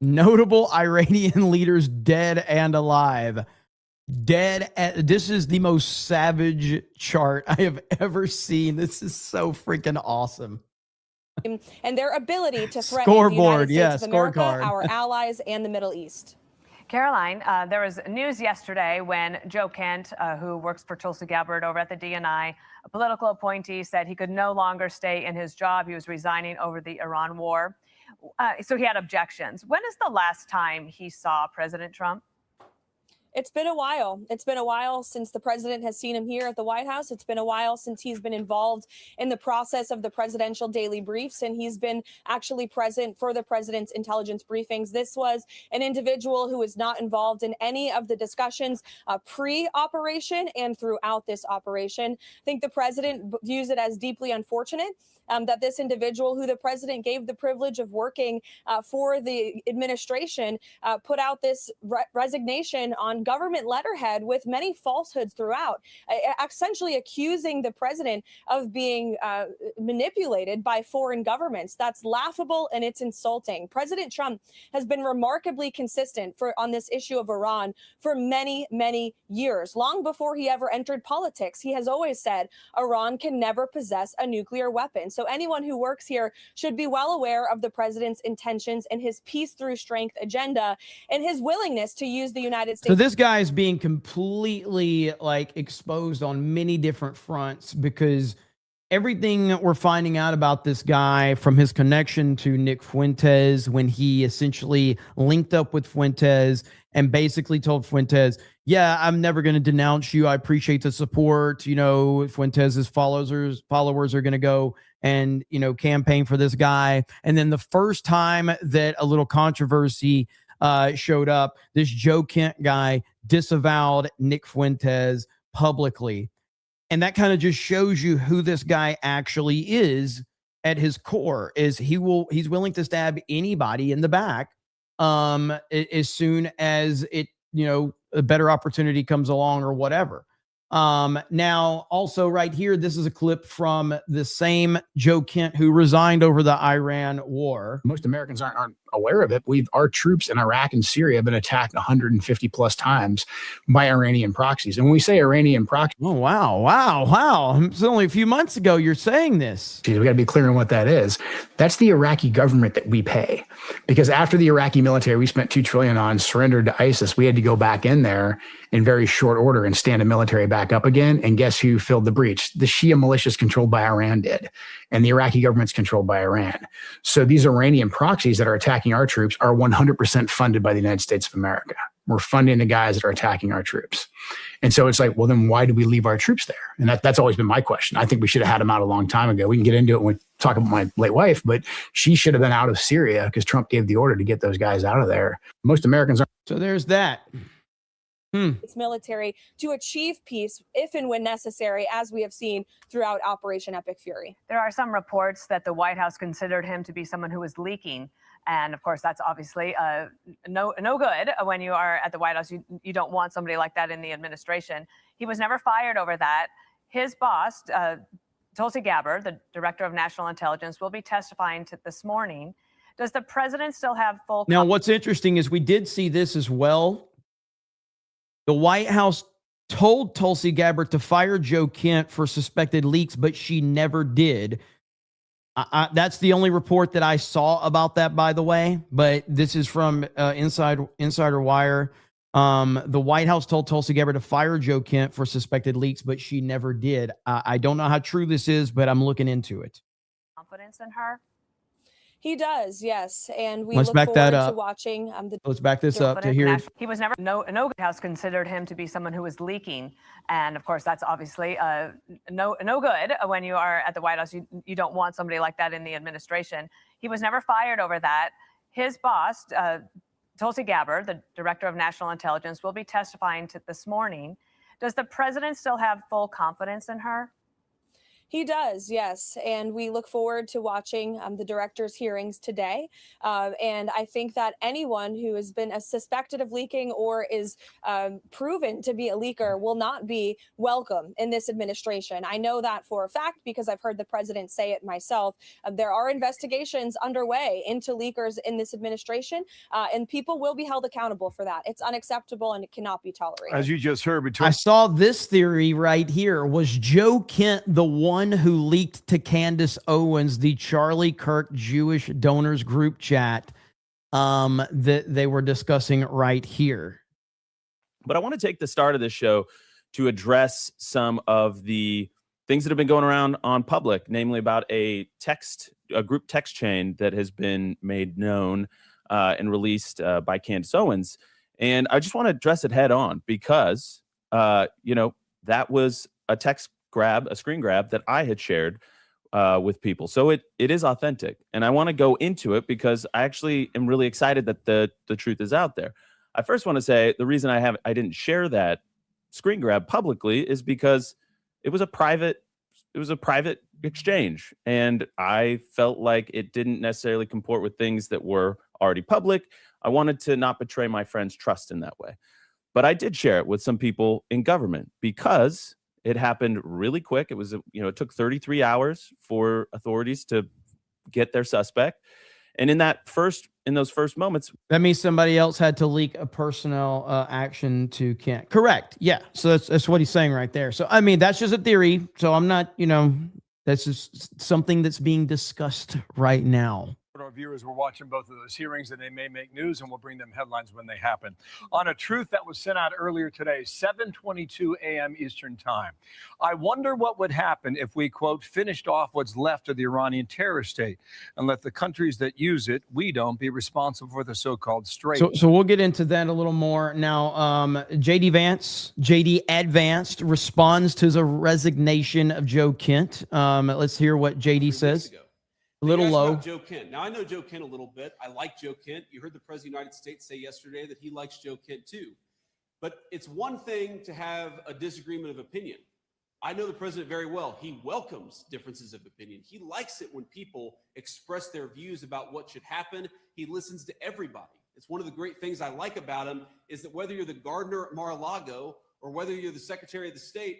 Notable Iranian leaders dead and alive. This is the most savage chart I have ever seen. This is so freaking awesome. And their ability to threaten Scoreboard, the United States of America, scorecard. our allies, and the Middle East. Caroline, there was news yesterday when Joe Kent, who works for Tulsi Gabbard over at the DNI, a political appointee, said he could no longer stay in his job. He was resigning over the Iran war. So he had objections. When is the last time he saw President Trump? It's been a while. It's been a while since the president has seen him here at the White House. It's been a while since he's been involved in the process of the presidential daily briefs, and he's been actually present for the president's intelligence briefings. This was an individual who was not involved in any of the discussions pre-operation and throughout this operation. I think the president views it as deeply unfortunate that this individual, who the president gave the privilege of working for the administration, put out this resignation on government letterhead with many falsehoods throughout, essentially accusing the president of being manipulated by foreign governments. That's laughable and it's insulting. President Trump has been remarkably consistent on this issue of Iran for many, many years. Long before he ever entered politics, he has always said Iran can never possess a nuclear weapon. So anyone who works here should be well aware of the president's intentions and his peace through strength agenda and his willingness to use the United States. So this guy is being completely like exposed on many different fronts because everything we're finding out about this guy, from his connection to Nick Fuentes, when he essentially linked up with Fuentes and basically told Fuentes, yeah, I'm never going to denounce you. I appreciate the support. You know, Fuentes's followers are going to go and, you know, campaign for this guy. And then the first time that a little controversy showed up, this Joe Kent guy disavowed Nick Fuentes publicly. And that kind of just shows you who this guy actually is at his core. Is he's willing to stab anybody in the back as soon as it, you know, a better opportunity comes along or whatever. Now, also right here, this is a clip from the same Joe Kent who resigned over the Iran war. Most Americans aren't aware of it. Our troops in Iraq and Syria have been attacked 150 plus times by Iranian proxies. And when we say Iranian proxies, oh, wow. It's only a few months ago you're saying this. We got to be clear on what that is. That's the Iraqi government that we pay. Because after the Iraqi military, we spent $2 trillion on, surrendered to ISIS, we had to go back in there in very short order and stand a military back up again. And guess who filled the breach? The Shia militias controlled by Iran did. And the Iraqi government's controlled by Iran. So these Iranian proxies that are attacking our troops are 100% funded by the United States of America. We're funding the guys that are attacking our troops. And so it's like, well, then why do we leave our troops there? And that's always been my question. I think we should have had them out a long time ago. We can get into it when we talk about my late wife, but she should have been out of Syria because Trump gave the order to get those guys out of there. Most Americans aren't. So there's that. Its military to achieve peace if and when necessary, as we have seen throughout Operation Epic Fury. There are some reports that the White House considered him to be someone who was leaking. And of course, that's obviously no good when you are at the White House. You don't want somebody like that in the administration. He was never fired over that. His boss, Tulsi Gabbard, the director of national intelligence, will be testifying this morning. Does the president still have full? Now, what's interesting is we did see this as well. The White House told Tulsi Gabbard to fire Joe Kent for suspected leaks, but she never did. That's the only report that I saw about that, by the way. But this is from Insider Wire. The White House told Tulsi Gabbard to fire Joe Kent for suspected leaks, but she never did. I don't know how true this is, but I'm looking into it. Confidence in her? He does, yes, and we Let's look back forward that to up. watching. Let's back this up to hear. He was never. No House considered him to be someone who was leaking, and of course, that's obviously no good when you are at the White House. You don't want somebody like that in the administration. He was never fired over that. His boss, Tulsi Gabbard, the director of national intelligence, will be testifying this morning. Does the president still have full confidence in her? He does, yes. And we look forward to watching the director's hearings today. And I think that anyone who has been suspected of leaking or is proven to be a leaker will not be welcome in this administration. I know that for a fact because I've heard the president say it myself. There are investigations underway into leakers in this administration, and people will be held accountable for that. It's unacceptable and it cannot be tolerated. As you just heard, I saw this theory right here. Was Joe Kent the one who leaked to Candace Owens the Charlie Kirk Jewish donors group chat that they were discussing right here? But I want to take the start of this show to address some of the things that have been going around on public, namely about a group text chain that has been made known and released by Candace Owens. And I just want to address it head on because, that was a screen grab that I had shared with people. So it is authentic. And I want to go into it because I actually am really excited that the truth is out there. I first want to say the reason I didn't share that screen grab publicly is because it was a private exchange. And I felt like it didn't necessarily comport with things that were already public. I wanted to not betray my friends' trust in that way. But I did share it with some people in government because it happened really quick. It was, it took 33 hours for authorities to get their suspect. And in those first moments, that means somebody else had to leak a personnel action to Kent. Correct. Yeah. So that's what he's saying right there. So, I mean, that's just a theory. So I'm not, that's just something that's being discussed right now. Our viewers were watching both of those hearings, and they may make news, and we'll bring them headlines when they happen. On a truth that was sent out earlier today, 7:22 a.m. Eastern Time. I wonder what would happen if we, quote, finished off what's left of the Iranian terror state and let the countries that use it, we don't, be responsible for the so-called strait. So we'll get into that a little more. Now, JD Advanced responds to the resignation of Joe Kent. Let's hear what JD says. A little low. Joe Kent. Now, I know Joe Kent a little bit. I like Joe Kent. You heard the President of the United States say yesterday that he likes Joe Kent too. But it's one thing to have a disagreement of opinion. I know the president very well. He welcomes differences of opinion. He likes it when people express their views about what should happen. He listens to everybody. It's one of the great things I like about him is that whether you're the gardener at Mar-a-Lago or whether you're the Secretary of the State,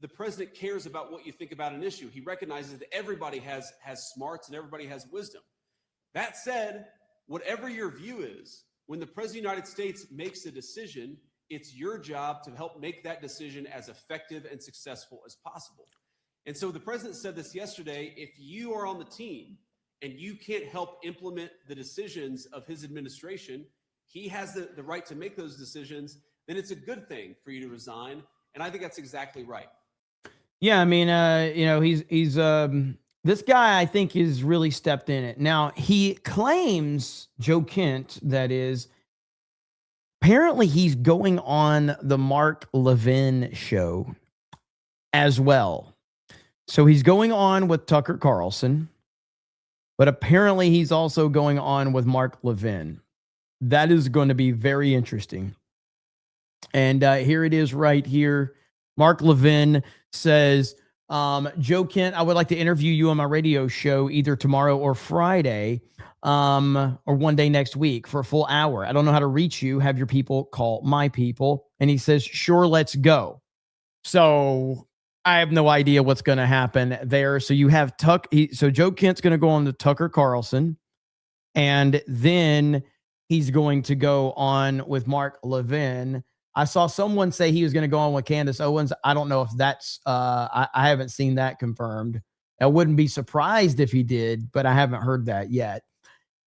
the president cares about what you think about an issue. He recognizes that everybody has smarts and everybody has wisdom. That said, whatever your view is, when the president of the United States makes a decision, it's your job to help make that decision as effective and successful as possible. And so the president said this yesterday, if you are on the team and you can't help implement the decisions of his administration, he has the right to make those decisions, then it's a good thing for you to resign. And I think that's exactly right. Yeah, I mean, he's this guy, I think, is really stepped in it. Now, he claims, Joe Kent, that is, apparently he's going on the Mark Levin show as well. So he's going on with Tucker Carlson, but apparently he's also going on with Mark Levin. That is going to be very interesting. And here it is right here. Mark Levin says, Joe Kent, I would like to interview you on my radio show either tomorrow or Friday, or one day next week for a full hour. I don't know how to reach you. Have your people call my people. And he says, sure, let's go. So I have no idea what's going to happen there. So you have so Joe Kent's going to go on to Tucker Carlson, and then he's going to go on with Mark Levin. I saw someone say he was going to go on with Candace Owens. I don't know if that's, I haven't seen that confirmed. I wouldn't be surprised if he did, but I haven't heard that yet.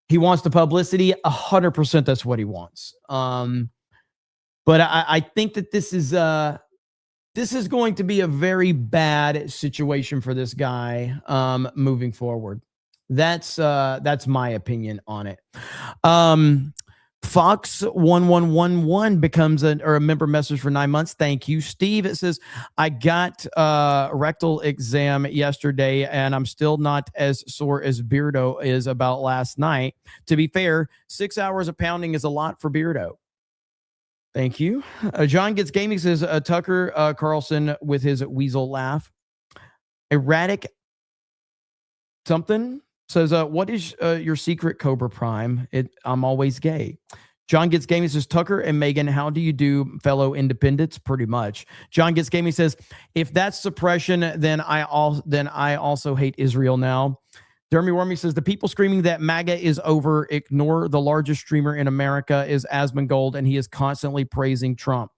He wants the publicity. 100% that's what he wants. But I think that this is going to be a very bad situation for this guy moving forward. That's my opinion on it. Fox 1111 becomes a member message for 9 months. Thank you, Steve. It says, I got a rectal exam yesterday and I'm still not as sore as Beardo is about last night. To be fair, 6 hours of pounding is a lot for Beardo. Thank you. John Gets Gaming says, Tucker Carlson with his weasel laugh. Erratic something says, what is your secret, Cobra Prime? I'm always gay. John Gets Gaming says, Tucker and Megan, how do you do, fellow independents? Pretty much. John Gets Gaming says, if that's suppression, then I also hate Israel now. Jeremy Wormy says, the people screaming that MAGA is over, ignore the largest streamer in America is Asmongold, and he is constantly praising Trump.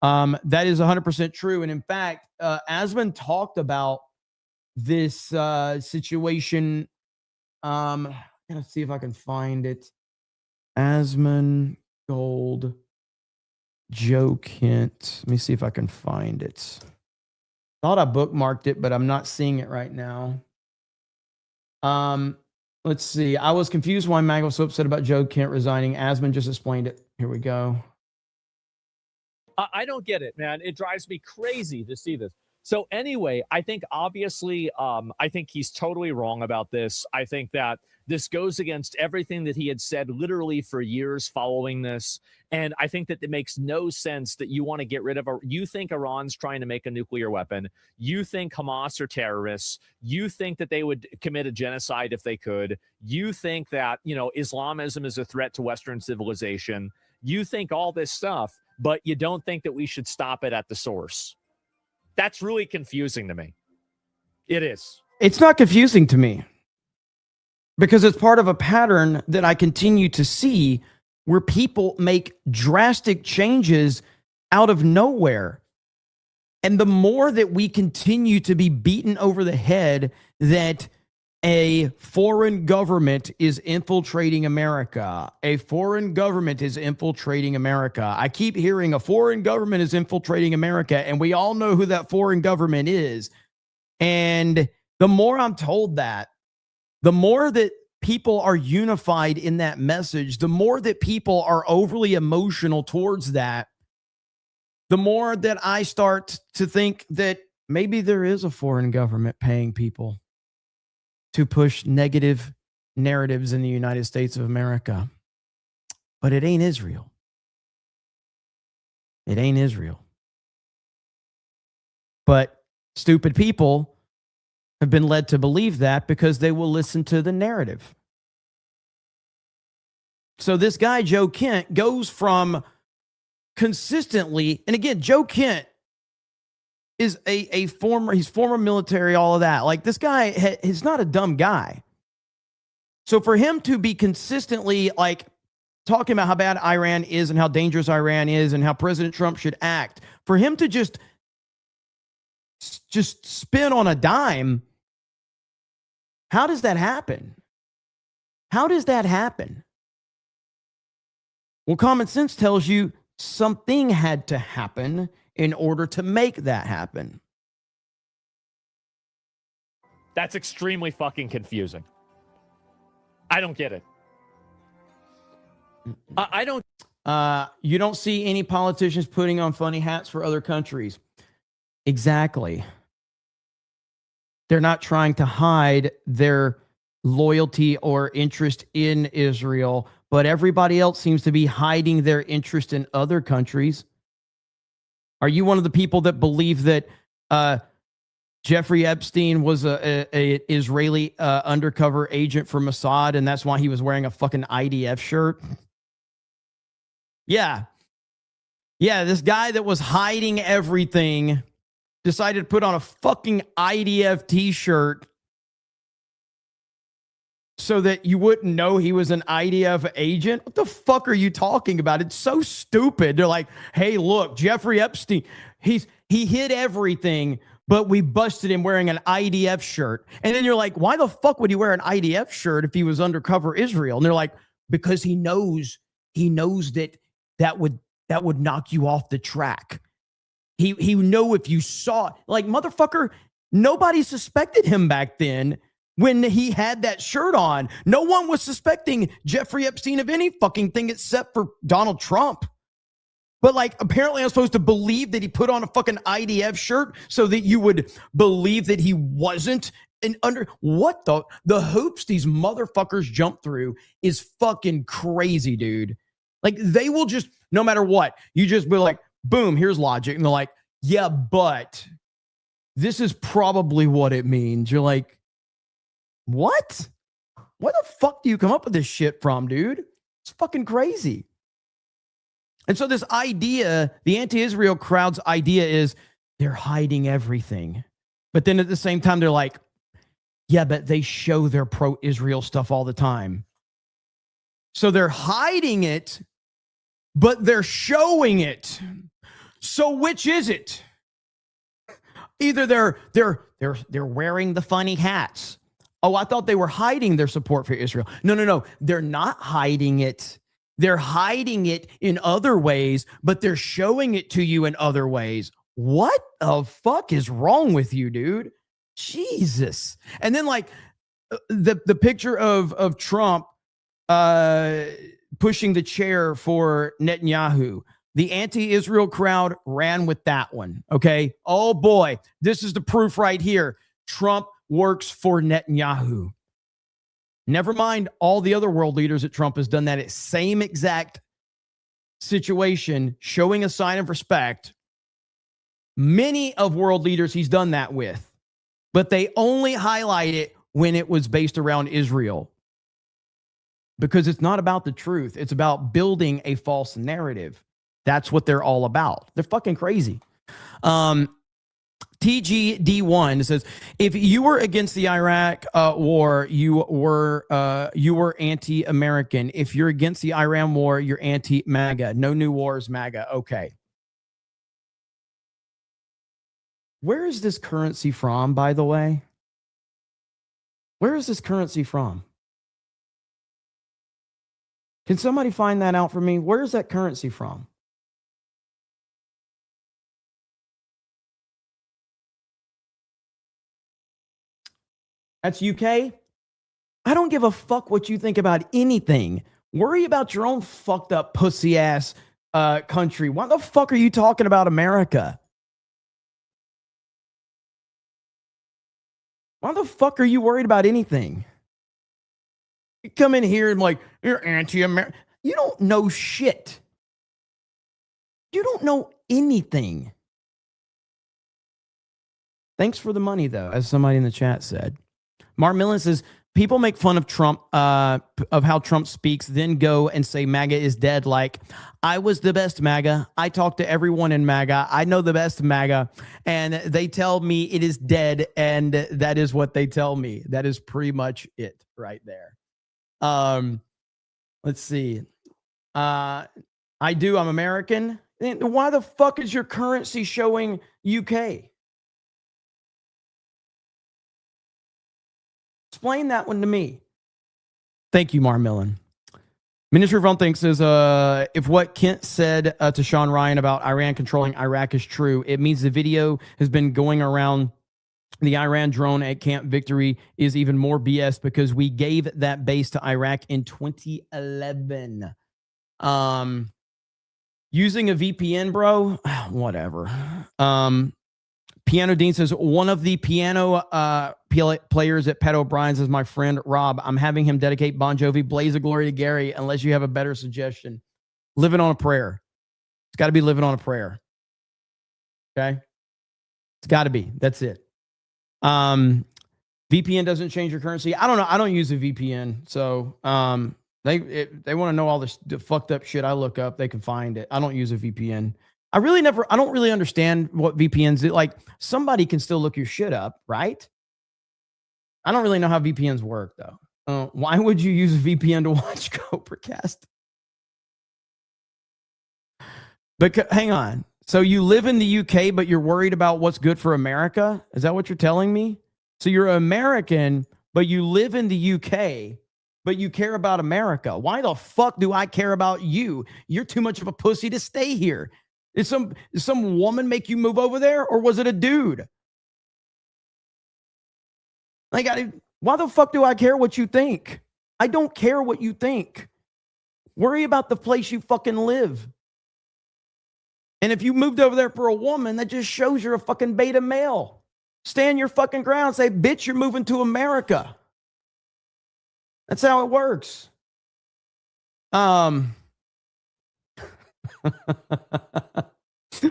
That is 100% true. And in fact, Asmon talked about this situation. I'm going to see if I can find it. Asmongold, Joe Kent. Let me see if I can find it. Thought I bookmarked it, but I'm not seeing it right now. Let's see. I was confused why MAGA was so upset about Joe Kent resigning. Asmon just explained it. Here we go. I don't get it, man. It drives me crazy to see this. So anyway, I think obviously, I think he's totally wrong about this. I think that this goes against everything that he had said literally for years following this. And I think that it makes no sense that you want to get rid of you think Iran's trying to make a nuclear weapon. You think Hamas are terrorists. You think that they would commit a genocide if they could. You think that, Islamism is a threat to Western civilization. You think all this stuff, but you don't think that we should stop it at the source. That's really confusing to me. It is. It's not confusing to me because it's part of a pattern that I continue to see where people make drastic changes out of nowhere. And the more that we continue to be beaten over the head that a foreign government is infiltrating America. A foreign government is infiltrating America. I keep hearing a foreign government is infiltrating America, and we all know who that foreign government is. And the more I'm told that, the more that people are unified in that message, the more that people are overly emotional towards that, the more that I start to think that maybe there is a foreign government paying people to push negative narratives in the United States of America. But it ain't Israel. It ain't Israel. But stupid people have been led to believe that because they will listen to the narrative. So this guy, Joe Kent, goes from consistently, and again, Joe Kent is he's former military, all of that. Like, this guy is not a dumb guy. So for him to be consistently like talking about how bad Iran is and how dangerous Iran is and how President Trump should act, for him to just spin on a dime, how does that happen? How does that happen? Well, common sense tells you something had to happen in order to make that happen. That's extremely fucking confusing. I don't get it. I don't. You don't see any politicians putting on funny hats for other countries. Exactly. They're not trying to hide their loyalty or interest in Israel, but everybody else seems to be hiding their interest in other countries. Are you one of the people that believe that Jeffrey Epstein was a Israeli undercover agent for Mossad, and that's why he was wearing a fucking IDF shirt? Yeah. Yeah, this guy that was hiding everything decided to put on a fucking IDF t-shirt so that you wouldn't know he was an IDF agent. What the fuck are you talking about? It's so stupid. They're like, hey, look, Jeffrey Epstein, he hid everything, but we busted him wearing an IDF shirt. And then you're like, why the fuck would he wear an IDF shirt if he was undercover Israel? And they're like, because he knows that would knock you off the track. He know if you saw, like, motherfucker, nobody suspected him back then when he had that shirt on. No one was suspecting Jeffrey Epstein of any fucking thing except for Donald Trump. But like, apparently I'm supposed to believe that he put on a fucking IDF shirt so that you would believe that he wasn't an under. What the hoops these motherfuckers jump through is fucking crazy, dude. Like, they will just, no matter what, you just be like, boom, here's logic. And they're like, yeah, but this is probably what it means. You're like, what? Where the fuck do you come up with this shit from, dude? It's fucking crazy. And so this idea, the anti-Israel crowd's idea is they're hiding everything. But then at the same time, they're like, yeah, but they show their pro-Israel stuff all the time. So they're hiding it, but they're showing it. So which is it? Either they're wearing the funny hats. Oh, I thought they were hiding their support for Israel. No. They're not hiding it. They're hiding it in other ways, but they're showing it to you in other ways. What the fuck is wrong with you, dude? Jesus. And then like the picture of Trump pushing the chair for Netanyahu. The anti-Israel crowd ran with that one. Okay. Oh boy, this is the proof right here. Trump works for Netanyahu. Never mind all the other world leaders that Trump has done that same exact situation, showing a sign of respect. Many of world leaders he's done that with, but they only highlight it when it was based around Israel. Because it's not about the truth. It's about building a false narrative. That's what they're all about. They're fucking crazy. TGD1 says, if you were against the Iraq war, you were anti-American. If you're against the Iran war, you're anti-MAGA. No new wars, MAGA. Okay. Where is this currency from, by the way? Where is this currency from? Can somebody find that out for me? Where is that currency from? That's UK? I don't give a fuck what you think about anything. Worry about your own fucked up pussy ass country. Why the fuck are you talking about America? Why the fuck are you worried about anything? You come in here and like, you're anti-American. You don't know shit. You don't know anything. Thanks for the money, though, as somebody in the chat said. Mark Millen says, people make fun of Trump, of how Trump speaks, then go and say MAGA is dead. Like, I was the best MAGA. I talk to everyone in MAGA. I know the best MAGA. And they tell me it is dead. And that is what they tell me. That is pretty much it right there. Let's see. I'm American. Why the fuck is your currency showing UK? Explain that one to me. Thank you, Marmillan. Minister of Home Thinks is if what Kent said to Sean Ryan about Iran controlling Iraq is true, it means the video has been going around. The Iran drone at Camp Victory is even more BS because we gave that base to Iraq in 2011. Using a VPN, bro, whatever. Piano Dean says, one of the piano players at Pat O'Brien's is my friend Rob. I'm having him dedicate Bon Jovi, Blaze of Glory to Gary, unless you have a better suggestion. Living on a Prayer. It's got to be Living on a Prayer. Okay? It's got to be. That's it. VPN doesn't change your currency. I don't know. I don't use a VPN. So they want to know all the fucked up shit I look up. They can find it. I don't use a VPN. I don't really understand what VPNs do. Like, somebody can still look your shit up, right? I don't really know how VPNs work, though. Why would you use a VPN to watch CobraCast? But hang on. So you live in the UK, but you're worried about what's good for America? Is that what you're telling me? So you're American, but you live in the UK, but you care about America. Why the fuck do I care about you? You're too much of a pussy to stay here. Did some woman make you move over there, or was it a dude? Like, why the fuck do I care what you think? I don't care what you think. Worry about the place you fucking live. And if you moved over there for a woman, that just shows you're a fucking beta male. Stand your fucking ground. Say, bitch, you're moving to America. That's how it works.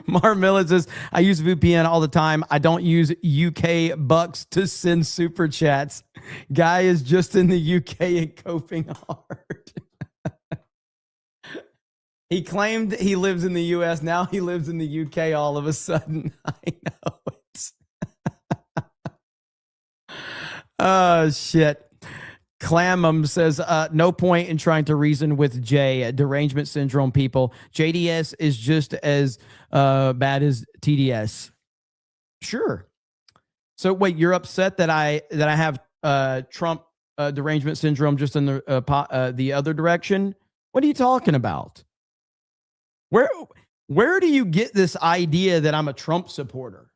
Mar Millen says, I use VPN all the time. I don't use UK bucks to send super chats. Guy is just in the UK and coping hard. He claimed he lives in the US. Now he lives in the UK all of a sudden. I know it. Oh, shit. Clamum says, no point in trying to reason with Jay. Derangement syndrome people. JDS is just as bad as TDS. Sure. So wait, you're upset that I have Trump derangement syndrome just in the other direction? What are you talking about? Where do you get this idea that I'm a Trump supporter?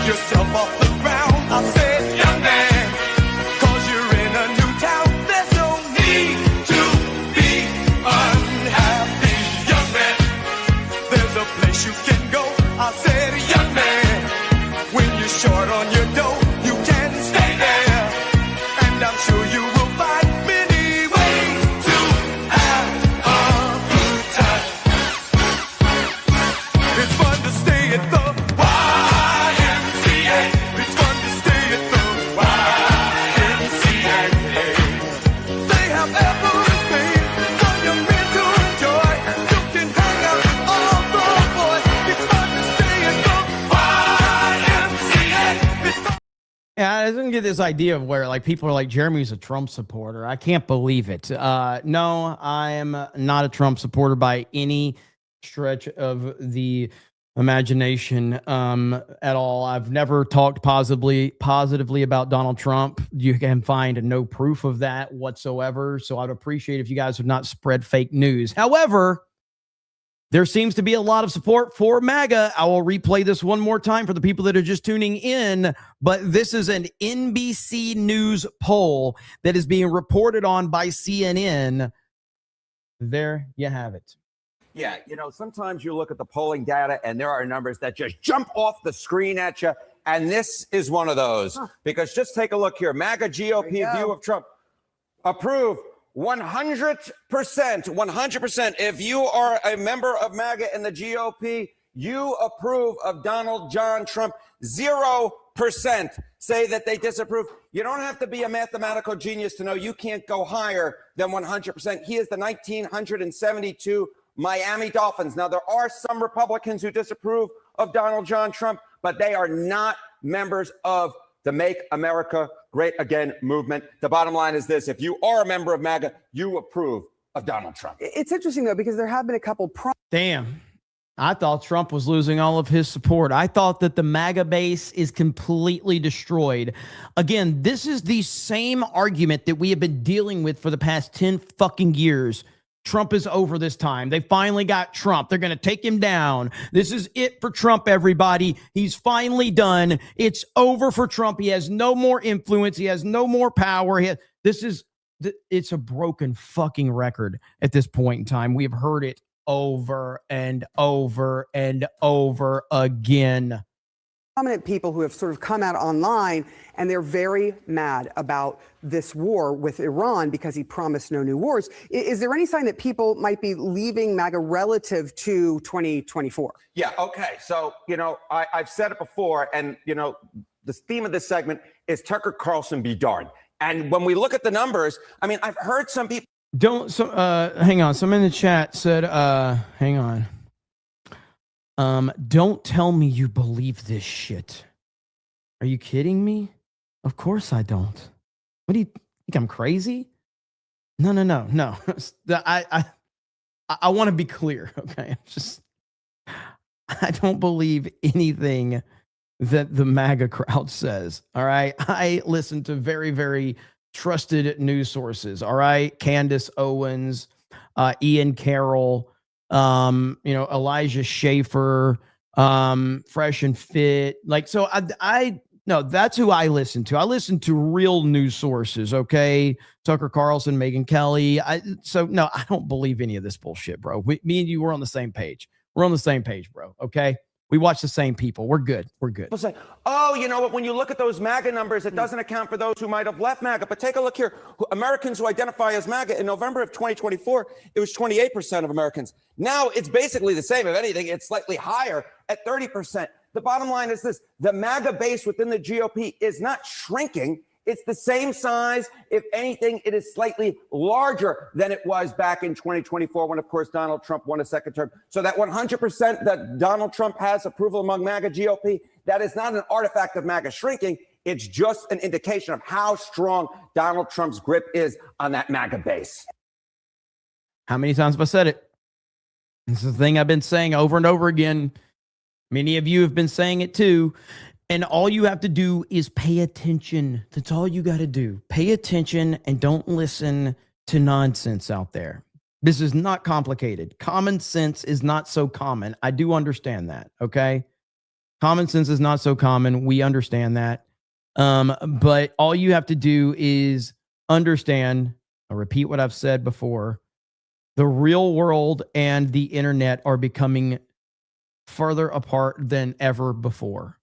Yourself off the ground. I said, young man, 'cause you're in didn't get this idea of where like people are like Jeremy's a Trump supporter. I can't believe it. No, I am not a Trump supporter by any stretch of the imagination at all. I've never talked positively about Donald Trump. You can find no proof of that whatsoever. So I'd appreciate if you guys would not spread fake news. However, there seems to be a lot of support for MAGA. I will replay this one more time for the people that are just tuning in, but this is an NBC News poll that is being reported on by CNN. There you have it. Yeah, you know, sometimes you look at the polling data and there are numbers that just jump off the screen at you. And this is one of those. Because just take a look here. MAGA GOP view of Trump. Approve 100%. 100%. If you are a member of MAGA and the GOP, you approve of Donald John Trump. 0% say that they disapprove. You don't have to be a mathematical genius to know you can't go higher than 100%. He is the 1972 Miami Dolphins. Now, there are some Republicans who disapprove of Donald John Trump, but they are not members of the Make America Great Again movement. The bottom line is this. If you are a member of MAGA, you approve of Donald Trump. It's interesting, though, because there have been a couple... Damn. I thought Trump was losing all of his support. I thought that the MAGA base is completely destroyed. Again, this is the same argument that we have been dealing with for the past 10 fucking years. Trump is over this time. They finally got Trump. They're going to take him down. This is it for Trump, everybody. He's finally done. It's over for Trump. He has no more influence. He has no more power. It's a broken fucking record at this point in time. We have heard it over and over and over again. Prominent people who have sort of come out online, and they're very mad about this war with Iran because he promised no new wars. Is there any sign that people might be leaving MAGA relative to 2024? Yeah, okay. So, you know, I've said it before, and, you know, the theme of this segment is Tucker Carlson be darned. And when we look at the numbers, I mean, I've heard some people... Hang on. Someone in the chat said, hang on. Don't tell me you believe this shit. Are you kidding me? Of course I don't. What do you think? I'm crazy? No. I want to be clear. Okay. I don't believe anything that the MAGA crowd says. All right. I listen to very, very trusted news sources. All right. Candace Owens, Ian Carroll, Elijah Schaefer, Fresh and Fit. Like, so no, that's who I listen to. I listen to real news sources. Okay. Tucker Carlson, Megyn Kelly. No, I don't believe any of this bullshit, bro. Me and you were on the same page. We're on the same page, bro. Okay. We watch the same people. We're good. People say, oh, you know what? When you look at those MAGA numbers, it doesn't account for those who might have left MAGA. But take a look here. Americans who identify as MAGA in November of 2024, it was 28% of Americans. Now it's basically the same. If anything, it's slightly higher at 30%. The bottom line is this. The MAGA base within the GOP is not shrinking. It's the same size. If anything, it is slightly larger than it was back in 2024 when, of course, Donald Trump won a second term. So that 100% that Donald Trump has approval among MAGA GOP, that is not an artifact of MAGA shrinking. It's just an indication of how strong Donald Trump's grip is on that MAGA base. How many times have I said it? This is the thing I've been saying over and over again. Many of you have been saying it too. And all you have to do is pay attention. That's all you got to do. Pay attention and don't listen to nonsense out there. This is not complicated. Common sense is not so common. I do understand that, okay? Common sense is not so common. We understand that. But all you have to do is understand, I'll repeat what I've said before, the real world and the internet are becoming further apart than ever before.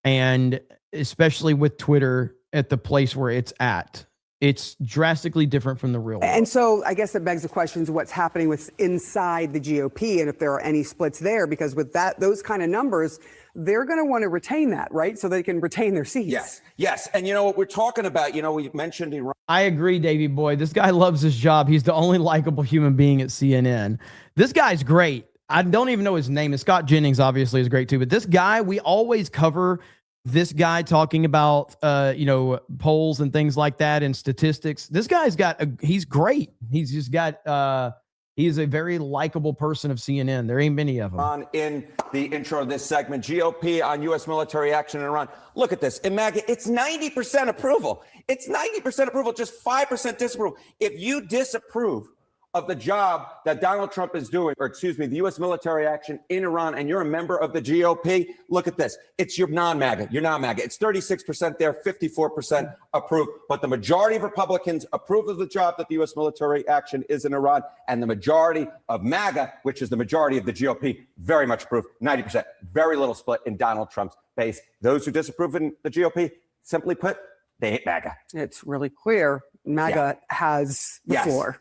And especially with Twitter at the place where it's at, it's drastically different from the real world. And so I guess it begs the questions of what's happening with inside the GOP and if there are any splits there, because with those kind of numbers, they're going to want to retain that, right? So they can retain their seats. Yes. And you know what we're talking about, we mentioned Iran. I agree, Davey boy. This guy loves his job. He's the only likable human being at CNN. This guy's great. I don't even know his name. Scott Jennings obviously is great too, but this guy, we always cover this guy talking about, polls and things like that and statistics. This guy's he's great. He's just got, he's a very likable person of CNN. There ain't many of them. On in the intro of this segment, GOP on U.S. military action in Iran. Look at this. In MAGA, it's 90% approval. It's 90% approval, just 5% disapproval. If you disapprove of the job that Donald Trump is doing, or excuse me, the U.S. military action in Iran, and you're a member of the GOP, look at this. It's your non-MAGA. You're non-MAGA. It's 36% there, 54% approved. But the majority of Republicans approve of the job that the U.S. military action is in Iran, and the majority of MAGA, which is the majority of the GOP, very much approve, 90%. Very little split in Donald Trump's base. Those who disapprove in the GOP, simply put, they hate MAGA. It's really clear. MAGA has the floor.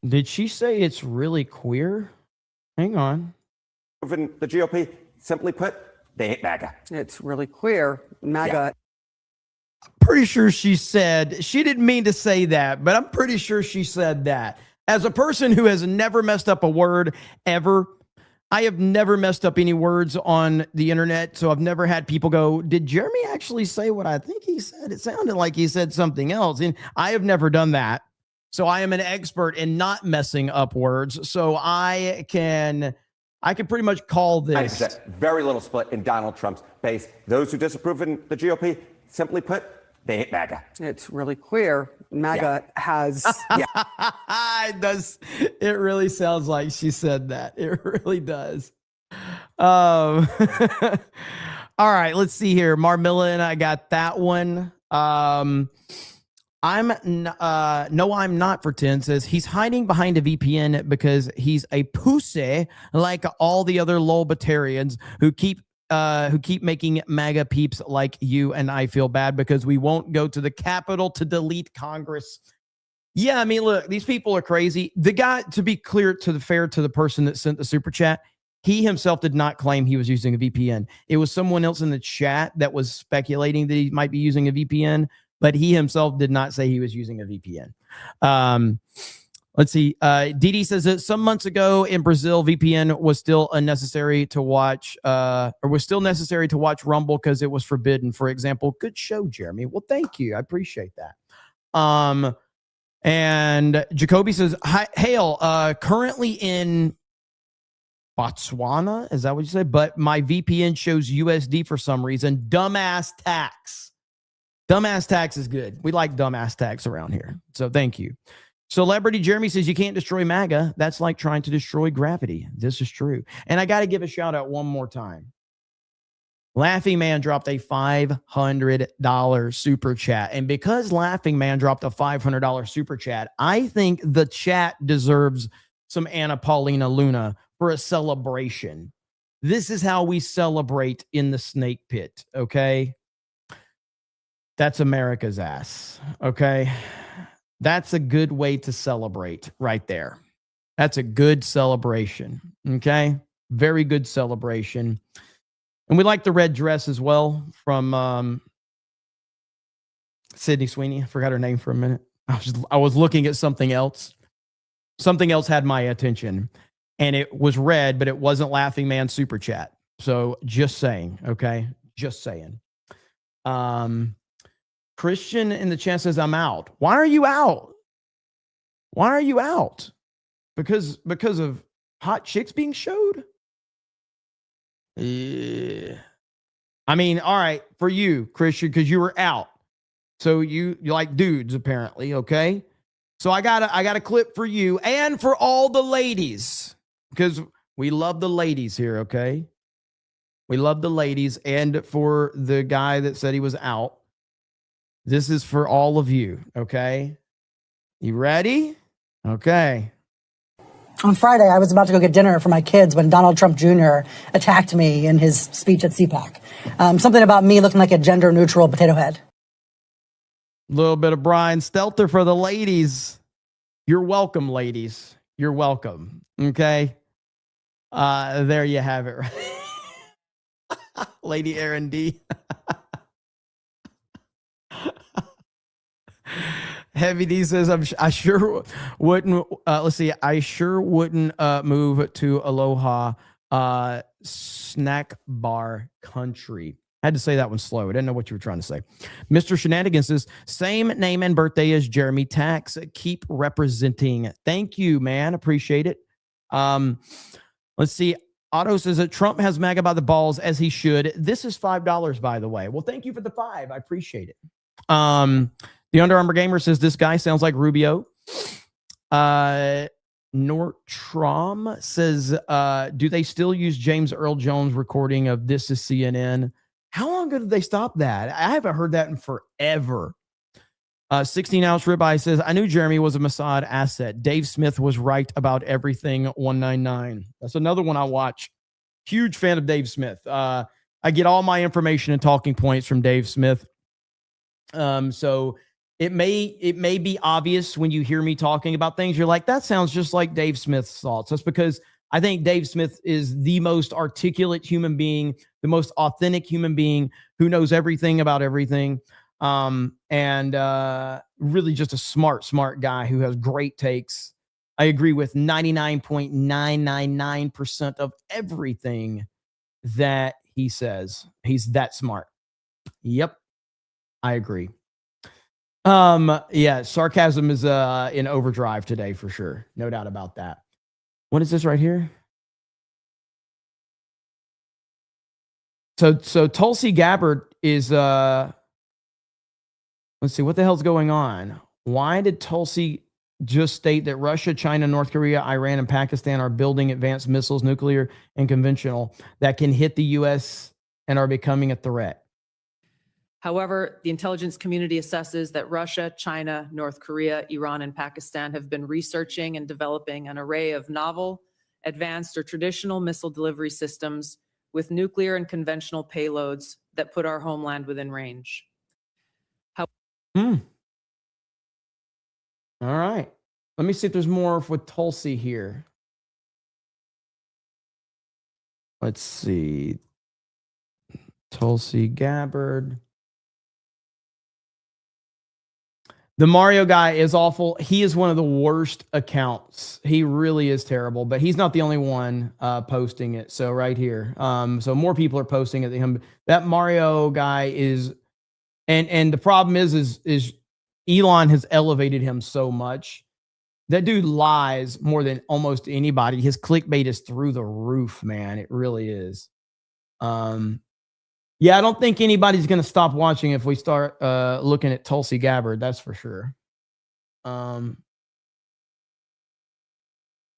Did she say it's really queer? Hang on. In the GOP, simply put, they hate MAGA. It's really clear. MAGA. Pretty sure she didn't mean to say that, but I'm pretty sure she said that. As a person who has never messed up a word ever, I have never messed up any words on the internet, so I've never had people go, did Jeremy actually say what I think he said? It sounded like he said something else. And I have never done that. So I am an expert in not messing up words. So I can pretty much call this. 90%. Very little split in Donald Trump's base. Those who disapprove in the GOP, simply put, they hate MAGA. It's really clear. MAGA has. It does. It really sounds like she said that. It really does. All right, let's see here. Marmilla and I got that one. I'm not for 10 says he's hiding behind a VPN because he's a pussy like all the other lolbatarians who keep making MAGA peeps like you and I feel bad because we won't go to the Capitol to delete Congress. Yeah, I mean, look, these people are crazy. The guy, to be clear, fair to the person that sent the super chat, he himself did not claim he was using a VPN. It was someone else in the chat that was speculating that he might be using a VPN, but he himself did not say he was using a VPN. Let's see. Didi says that some months ago in Brazil, VPN was still unnecessary to watch, or was still necessary to watch Rumble because it was forbidden. For example, good show, Jeremy. Well, thank you. I appreciate that. And Jacoby says, hail, currently in Botswana. Is that what you said? But my VPN shows USD for some reason. Dumbass tax. Dumbass tax is good. We like dumbass tax around here. So thank you. Celebrity Jeremy says you can't destroy MAGA. That's like trying to destroy gravity. This is true. And I got to give a shout out one more time. Laughing Man dropped a $500 super chat. And because Laughing Man dropped a $500 super chat, I think the chat deserves some Anna Paulina Luna for a celebration. This is how we celebrate in the snake pit, okay? That's America's ass, okay? That's a good way to celebrate right there. That's a good celebration, okay? Very good celebration. And we like the red dress as well from Sydney Sweeney. I forgot her name for a minute. I was looking at something else. Something else had my attention. And it was red, but it wasn't Laughing Man Super Chat. So just saying, okay? Just saying. Christian in the chat says, I'm out. Why are you out? Why are you out? Because of hot chicks being showed? Yeah. I mean, all right, for you, Christian, because you were out. So you like dudes, apparently, okay? So I got a clip for you and for all the ladies, because we love the ladies here, okay? We love the ladies, and for the guy that said he was out. This is for all of you, okay? You ready? Okay. On Friday, I was about to go get dinner for my kids when Donald Trump Jr. attacked me in his speech at CPAC. Something about me looking like a gender-neutral potato head. A little bit of Brian Stelter for the ladies. You're welcome, ladies. You're welcome, okay? There you have it. Lady Aaron D. Heavy D says, I sure wouldn't, let's see, I sure wouldn't move to Aloha snack bar country. Had to say that one slow. I didn't know what you were trying to say. Mr. Shenanigans says, same name and birthday as Jeremy Tax. Keep representing. Thank you, man. Appreciate it. Let's see. Otto says that Trump has MAGA by the balls, as he should. This is $5, by the way. Well, thank you for the 5. I appreciate it. The Under Armour Gamer says this guy sounds like Rubio. Nortrom says, do they still use James Earl Jones recording of This Is CNN? How long ago did they stop that? I haven't heard that in forever. 16-ounce ribeye says, I knew Jeremy was a Mossad asset. Dave Smith was right about everything. 199. That's another one I watch. Huge fan of Dave Smith. I get all my information and talking points from Dave Smith. So it may be obvious when you hear me talking about things. You're like, that sounds just like Dave Smith's thoughts. That's because I think Dave Smith is the most articulate human being, the most authentic human being who knows everything about everything. And really just a smart guy who has great takes. I agree with 99.999% of everything that he says. He's that smart. Yep. I agree. Yeah, sarcasm is in overdrive today for sure. No doubt about that. What is this right here? So Tulsi Gabbard is let's see, what the hell's going on? Why did Tulsi just state that Russia, China, North Korea, Iran, and Pakistan are building advanced missiles, nuclear and conventional, that can hit the U.S. and are becoming a threat? However, the intelligence community assesses that Russia, China, North Korea, Iran, and Pakistan have been researching and developing an array of novel, advanced, or traditional missile delivery systems with nuclear and conventional payloads that put our homeland within range. All right. Let me see if there's more with Tulsi here. Let's see. Tulsi Gabbard. The Mario guy is awful. He is one of the worst accounts. He really is terrible, but he's not the only one posting it. So right here. So more people are posting it than him. That Mario guy is, and the problem is Elon has elevated him so much. That dude lies more than almost anybody. His clickbait is through the roof, man. It really is. Yeah, I don't think anybody's going to stop watching if we start looking at Tulsi Gabbard. That's for sure.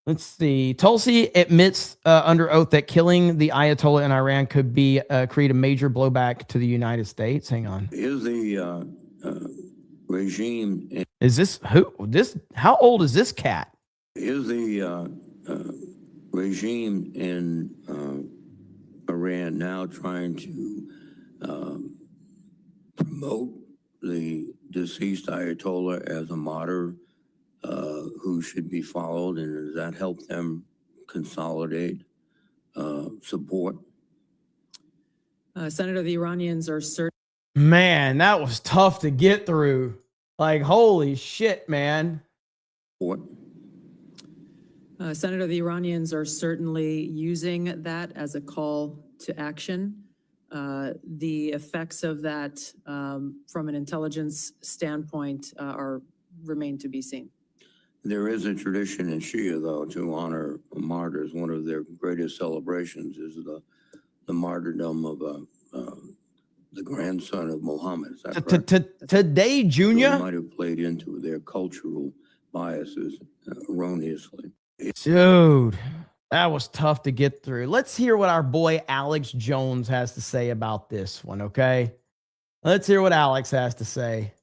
Let's see. Tulsi admits under oath that killing the Ayatollah in Iran could be create a major blowback to the United States. Hang on. Is the regime? Is this who? This? How old is this cat? Is the regime in Iran now trying to promote the deceased Ayatollah as a martyr who should be followed, and does that help them consolidate support? Senator, the Iranians are certain. Man, that was tough to get through. Like, holy shit, man. What? Senator, the Iranians are certainly using that as a call to action. The effects of that from an intelligence standpoint remain to be seen. There is a tradition in Shia, though, to honor martyrs. One of their greatest celebrations is the martyrdom of the grandson of Muhammad. Is that correct? Today, Junior? So might have played into their cultural biases erroneously. Dude, that was tough to get through. Let's hear what our boy Alex Jones has to say about this one, okay? Let's hear what Alex has to say.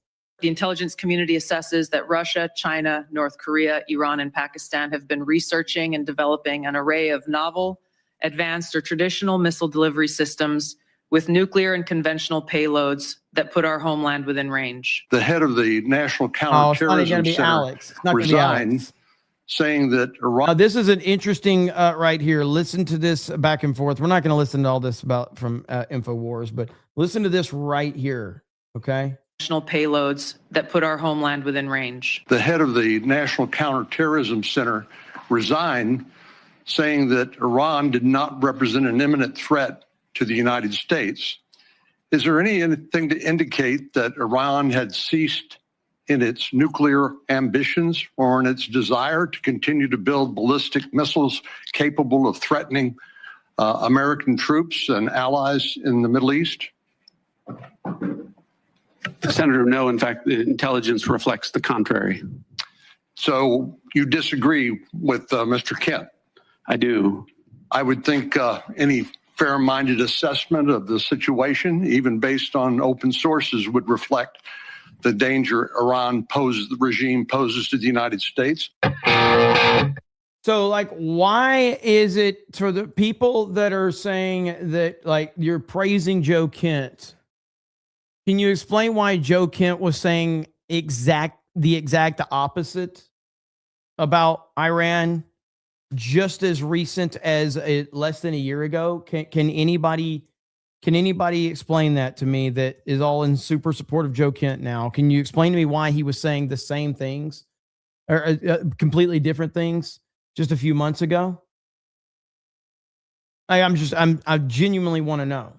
The intelligence community assesses that Russia, China, North Korea, Iran, and Pakistan have been researching and developing an array of novel, advanced, or traditional missile delivery systems with nuclear and conventional payloads that put our homeland within range. The head of the National Counterterrorism Center resigned, saying that Iran. This is an interesting right here. Listen to this back and forth. We're not going to listen to all this about from InfoWars, but listen to this right here, okay? Payloads that put our homeland within range. The head of the National Counterterrorism Center resigned, saying that Iran did not represent an imminent threat to the United States. Is there anything to indicate that Iran had ceased in its nuclear ambitions or in its desire to continue to build ballistic missiles capable of threatening American troops and allies in the Middle East? Senator, no. In fact, the intelligence reflects the contrary. So you disagree with Mr. Kent? I do. I would think any fair-minded assessment of the situation, even based on open sources, would reflect the danger the regime poses to the United States. So, like, why is it for the people that are saying that, like, you're praising Joe Kent? Can you explain why Joe Kent was saying the exact opposite about Iran just as recent as less than a year ago? Can anybody explain that to me that is all in super support of Joe Kent now? Can you explain to me why he was saying the same things or completely different things just a few months ago? I genuinely want to know.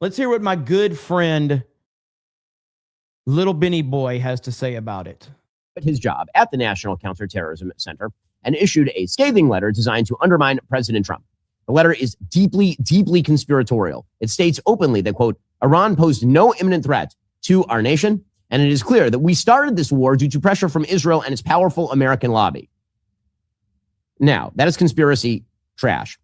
Let's hear what my good friend Little Benny Boy has to say about it. His job at the National Counterterrorism Center and issued a scathing letter designed to undermine President Trump. The letter is deeply, deeply conspiratorial. It states openly that, quote, Iran posed no imminent threat to our nation, and it is clear that we started this war due to pressure from Israel and its powerful American lobby. Now, that is conspiracy trash.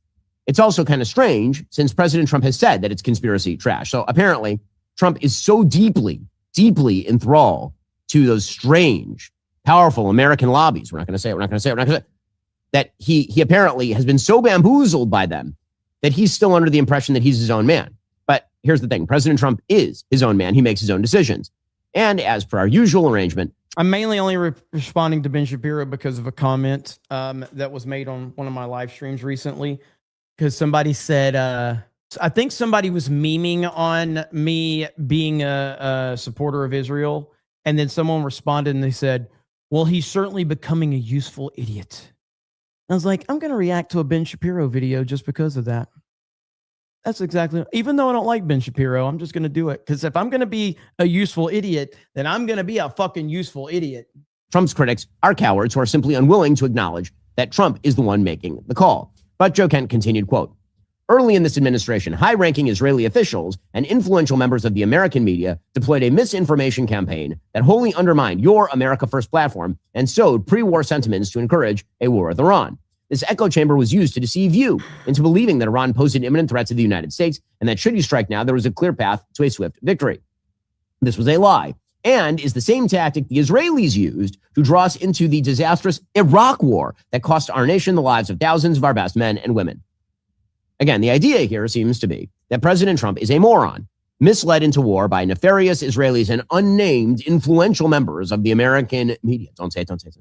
It's also kind of strange since President Trump has said that it's conspiracy trash. So apparently, Trump is so deeply, deeply enthralled to those strange, powerful American lobbies. We're not going to say it. That he apparently has been so bamboozled by them that he's still under the impression that he's his own man. But here's the thing. President Trump is his own man. He makes his own decisions. And as per our usual arrangement, I'm mainly only responding to Ben Shapiro because of a comment that was made on one of my live streams recently. Because somebody said, I think somebody was memeing on me being a supporter of Israel. And then someone responded and they said, well, he's certainly becoming a useful idiot. I was like, I'm going to react to a Ben Shapiro video just because of that. That's exactly, even though I don't like Ben Shapiro, I'm just going to do it. Because if I'm going to be a useful idiot, then I'm going to be a fucking useful idiot. Trump's critics are cowards who are simply unwilling to acknowledge that Trump is the one making the call. But Joe Kent continued, quote, early in this administration, high-ranking Israeli officials and influential members of the American media deployed a misinformation campaign that wholly undermined your America First platform and sowed pre-war sentiments to encourage a war with Iran. This echo chamber was used to deceive you into believing that Iran posed an imminent threat to the United States and that should you strike now, there was a clear path to a swift victory. This was a lie and is the same tactic the Israelis used to draw us into the disastrous Iraq war that cost our nation the lives of thousands of our best men and women. Again, the idea here seems to be that President Trump is a moron, misled into war by nefarious Israelis and unnamed influential members of the American media. Don't say it.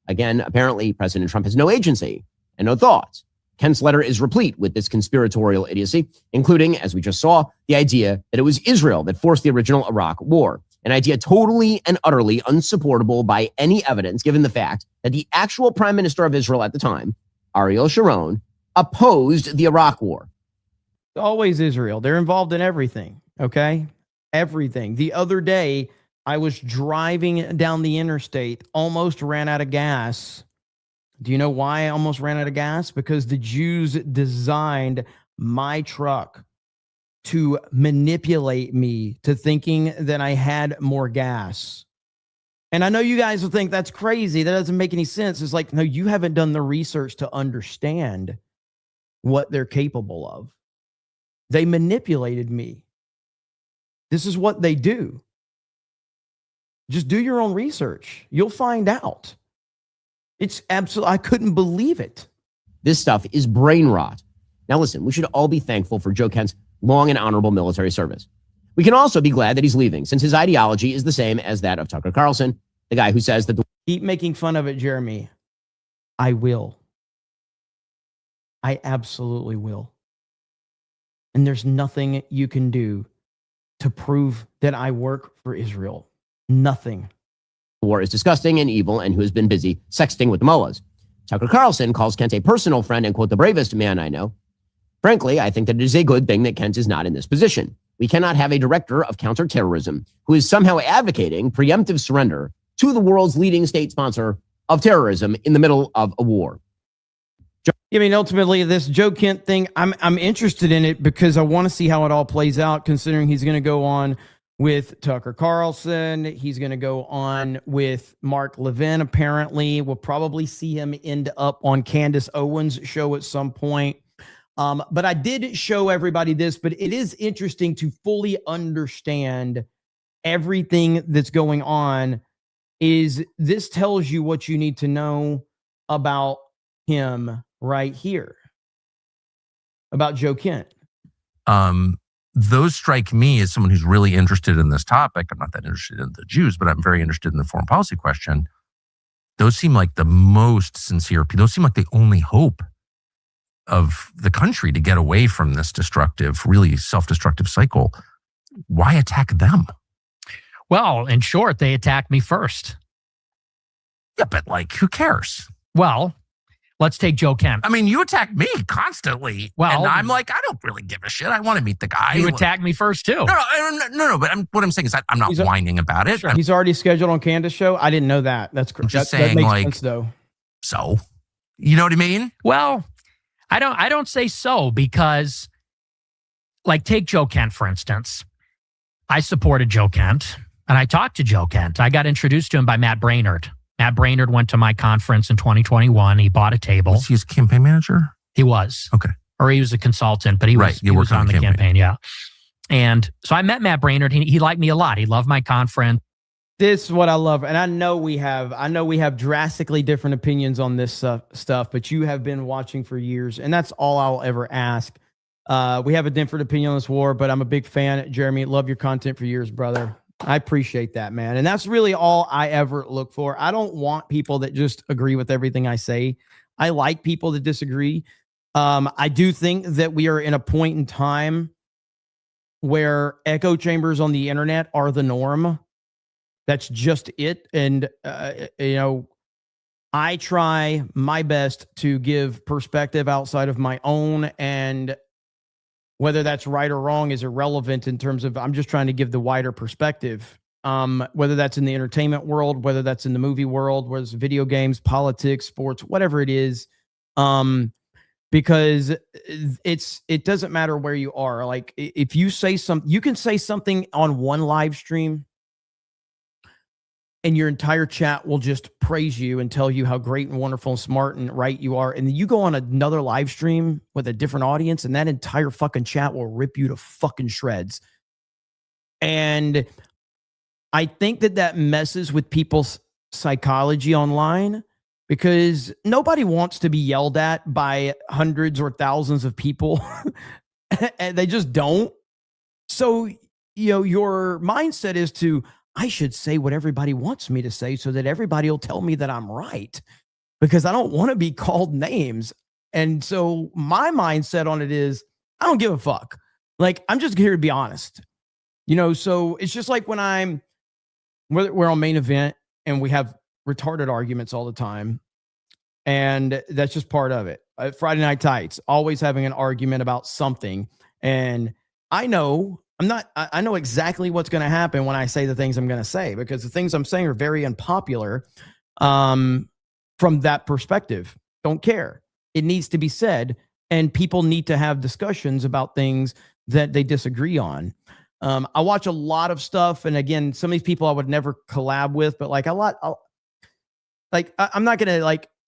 Again, apparently, President Trump has no agency and no thoughts. Kent's letter is replete with this conspiratorial idiocy, including, as we just saw, the idea that it was Israel that forced the original Iraq war, an idea totally and utterly unsupportable by any evidence, given the fact that the actual prime minister of Israel at the time, Ariel Sharon, opposed the Iraq war. Always Israel. They're involved in everything, okay? Everything. The other day, I was driving down the interstate, almost ran out of gas. Do you know why I almost ran out of gas? Because the Jews designed my truck to manipulate me to thinking that I had more gas. And I know you guys will think that's crazy. That doesn't make any sense. It's like, no, you haven't done the research to understand what they're capable of. They manipulated me. This is what they do. Just do your own research. You'll find out. It's absolutely, I couldn't believe it. This stuff is brain rot. Now listen, we should all be thankful for Joe Kent's long and honorable military service. We can also be glad that he's leaving, since his ideology is the same as that of Tucker Carlson, the guy who says that Keep making fun of it, Jeremy. I will. I absolutely will. And there's nothing you can do to prove that I work for Israel. Nothing. war is disgusting and evil and who has been busy sexting with the mullahs. Tucker Carlson calls Kent a personal friend and, quote, the bravest man I know. Frankly, I think that it is a good thing that Kent is not in this position. We cannot have a director of counterterrorism who is somehow advocating preemptive surrender to the world's leading state sponsor of terrorism in the middle of a war. I mean, ultimately, this Joe Kent thing, I'm interested in it because I want to see how it all plays out, considering he's going to go on with Tucker Carlson. He's going to go on with Mark Levin, apparently. We'll probably see him end up on Candace Owens' show at some point. But I did show everybody this, but it is interesting to fully understand everything that's going on. Is this tells you what you need to know about him right here, about Joe Kent. Those strike me as someone who's really interested in this topic. I'm not that interested in the Jews, but I'm very interested in the foreign policy question. Those seem like the most sincere. Those seem like the only hope of the country to get away from this destructive, really self-destructive cycle. Why attack them? Well, in short, they attacked me first. Yeah, but like, who cares? Well, let's take Joe Kent. I mean, you attack me constantly. Well, and I'm like, I don't really give a shit. I want to meet the guy. You attacked me first, too. No. But what I'm saying is I'm not whining about it. Sure. He's already scheduled on Candace's show. I didn't know that. That's I'm just saying, that makes like, sense, though. So, you know what I mean? Well, I don't say so because, like, take Joe Kent, for instance. I supported Joe Kent, and I talked to Joe Kent. I got introduced to him by Matt Braynard. Matt Braynard went to my conference in 2021. He bought a table. Was he his campaign manager? He was. Okay. Or he was a consultant, but he was on the campaign. Yeah. And so I met Matt Braynard. He liked me a lot. He loved my conference. This is what I love. And I know we have drastically different opinions on this stuff, but you have been watching for years, and that's all I'll ever ask. We have a different opinion on this war, but I'm a big fan. Jeremy, love your content for years, brother. I appreciate that, man. And that's really all I ever look for. I don't want people that just agree with everything I say. I like people that disagree. I do think that we are in a point in time where echo chambers on the internet are the norm. That's just it. And, I try my best to give perspective outside of my own, and whether that's right or wrong is irrelevant in terms of I'm just trying to give the wider perspective, whether that's in the entertainment world, whether that's in the movie world, whether it's video games, politics, sports, whatever it is, because it doesn't matter where you are. Like, if you say something, you can say something on one live stream and your entire chat will just praise you and tell you how great and wonderful and smart and right you are. And then you go on another live stream with a different audience, and that entire fucking chat will rip you to fucking shreds. And I think that messes with people's psychology online, because nobody wants to be yelled at by hundreds or thousands of people. And they just don't. So, your mindset is to, I should say what everybody wants me to say so that everybody will tell me that I'm right, because I don't want to be called names. And so my mindset on it is, I don't give a fuck. Like, I'm just here to be honest. So it's just like when we're on Main Event and we have retarded arguments all the time. And that's just part of it. Friday Night Tights, always having an argument about something. And I know exactly what's going to happen when I say the things I'm going to say, because the things I'm saying are very unpopular from that perspective. Don't care. It needs to be said, and people need to have discussions about things that they disagree on. I watch a lot of stuff, and again, some of these people I would never collab with, but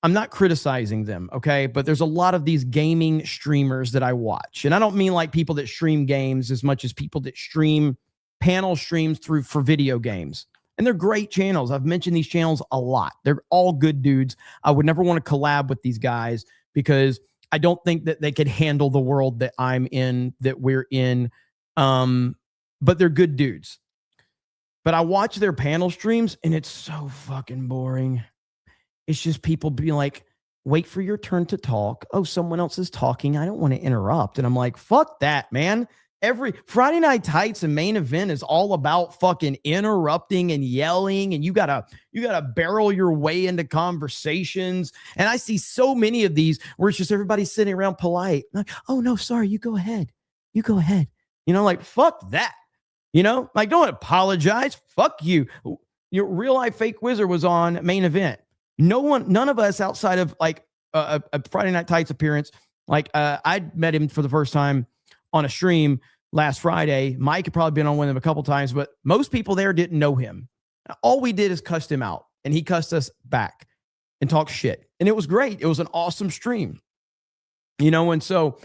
I'm not criticizing them, okay? But there's a lot of these gaming streamers that I watch. And I don't mean like people that stream games as much as people that stream panel streams for video games. And they're great channels. I've mentioned these channels a lot. They're all good dudes. I would never want to collab with these guys because I don't think that they could handle the world that I'm in, that we're in. But they're good dudes. But I watch their panel streams and it's so fucking boring. It's just people being like, wait for your turn to talk. Oh, someone else is talking. I don't want to interrupt. And I'm like, fuck that, man. Every Friday Night Tights and Main Event is all about fucking interrupting and yelling. And you gotta barrel your way into conversations. And I see so many of these where it's just everybody sitting around polite. Like, oh no, sorry, you go ahead. You go ahead. You know, like, fuck that. You know, like, don't apologize. Fuck you. Your Real Life Fake Wizard was on Main Event. None of us outside of like a Friday Night Tights appearance. Like, I met him for the first time on a stream last Friday. Mike had probably been on with him a couple times, but most people there didn't know him. All we did is cussed him out, and he cussed us back and talked shit. And it was great. It was an awesome stream. You know, and so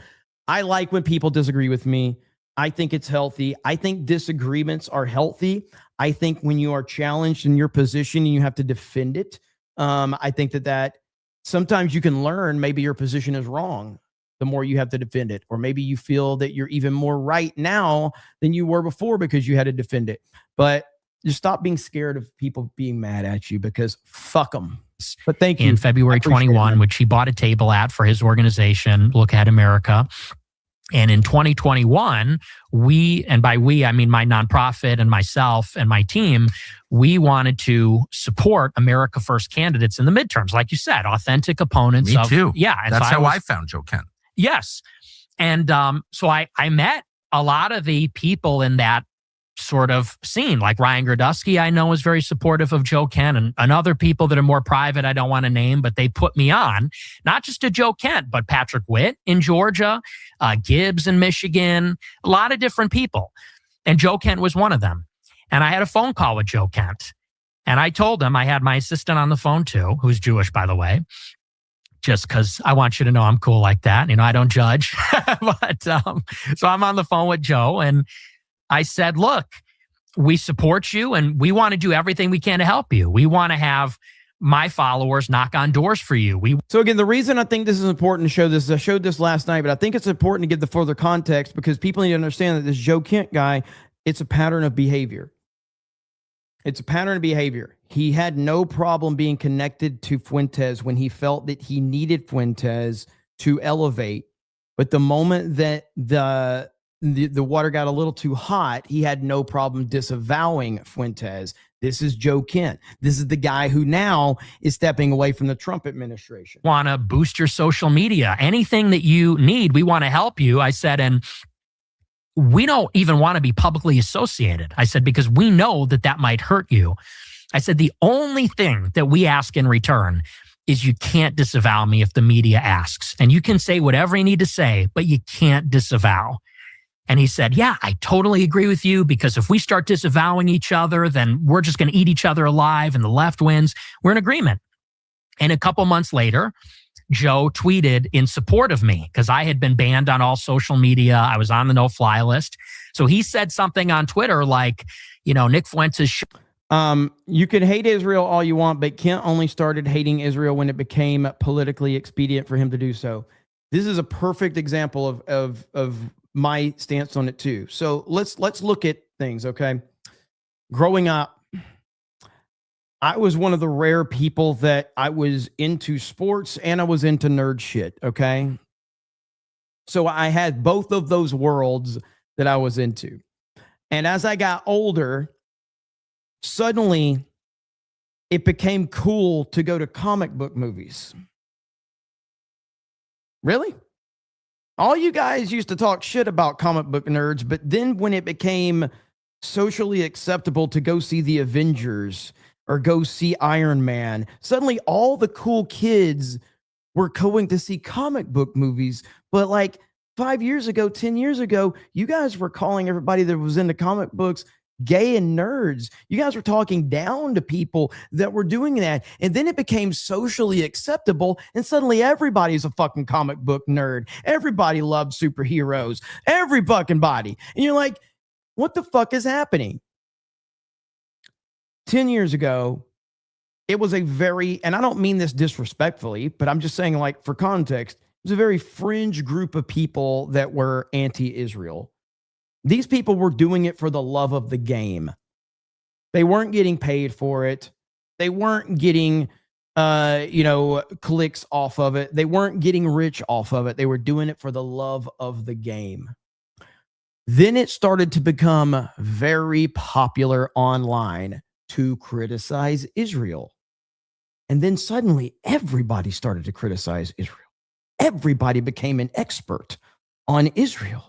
I like when people disagree with me. I think it's healthy. I think disagreements are healthy. I think when you are challenged in your position and you have to defend it, I think that sometimes you can learn maybe your position is wrong the more you have to defend it. Or maybe you feel that you're even more right now than you were before because you had to defend it. But just stop being scared of people being mad at you, because fuck them. But thank you. In February 21, which he bought a table at for his organization, Look at America. And in 2021, we, and by we, I mean my nonprofit and myself and my team, we wanted to support America First candidates in the midterms. Like you said, authentic opponents. Me too. Yeah. And that's so how I found Joe Kent. Yes. And so I met a lot of the people in that sort of scene. Like Ryan Gradusky, I know, is very supportive of Joe Kent, and other people that are more private, I don't want to name, but they put me on, not just to Joe Kent, but Patrick Witt in Georgia, Gibbs in Michigan, a lot of different people. And Joe Kent was one of them. And I had a phone call with Joe Kent. And I told him, I had my assistant on the phone too, who's Jewish, by the way, just because I want you to know I'm cool like that. You know, I don't judge. But so I'm on the phone with Joe, and I said, look, we support you and we want to do everything we can to help you. We want to have my followers knock on doors for you. So again, the reason I think this is important to show this, I showed this last night, but I think it's important to give the further context because people need to understand that this Joe Kent guy, it's a pattern of behavior. It's a pattern of behavior. He had no problem being connected to Fuentes when he felt that he needed Fuentes to elevate. But the moment that the water got a little too hot, he had no problem disavowing Fuentes. This is Joe Kent. This is the guy who now is stepping away from the Trump administration. Want to boost your social media, anything that you need, we want to help you. I said, and we don't even want to be publicly associated. I said, because we know that that might hurt you. I said, the only thing that we ask in return is you can't disavow me if the media asks. And you can say whatever you need to say, but you can't disavow. And he said, yeah, I totally agree with you, because if we start disavowing each other, then we're just going to eat each other alive and the left wins. We're in agreement. And a couple months later, Joe tweeted in support of me because I had been banned on all social media. I was on the no-fly list. So he said something on Twitter like, you know, Nick Fuentes. You can hate Israel all you want, but Kent only started hating Israel when it became politically expedient for him to do so. This is a perfect example of my stance on it too. So let's look at things, okay? Growing up, I was one of the rare people that I was into sports and I was into nerd shit, okay? So I had both of those worlds that I was into. And as I got older, suddenly it became cool to go to comic book movies. Really? All you guys used to talk shit about comic book nerds, but then when it became socially acceptable to go see the Avengers or go see Iron Man, suddenly all the cool kids were going to see comic book movies. But like 5 years ago, 10 years ago, you guys were calling everybody that was into comic books gay and nerds. You guys were talking down to people that were doing that. And then it became socially acceptable. And suddenly everybody's a fucking comic book nerd. Everybody loves superheroes. Every fucking body. And you're like, what the fuck is happening? 10 years ago, it was a very, and I don't mean this disrespectfully, but I'm just saying, like, for context, it was a very fringe group of people that were anti-Israel. These people were doing it for the love of the game. They weren't getting paid for it. They weren't getting, clicks off of it. They weren't getting rich off of it. They were doing it for the love of the game. Then it started to become very popular online to criticize Israel. And then suddenly everybody started to criticize Israel. Everybody became an expert on Israel.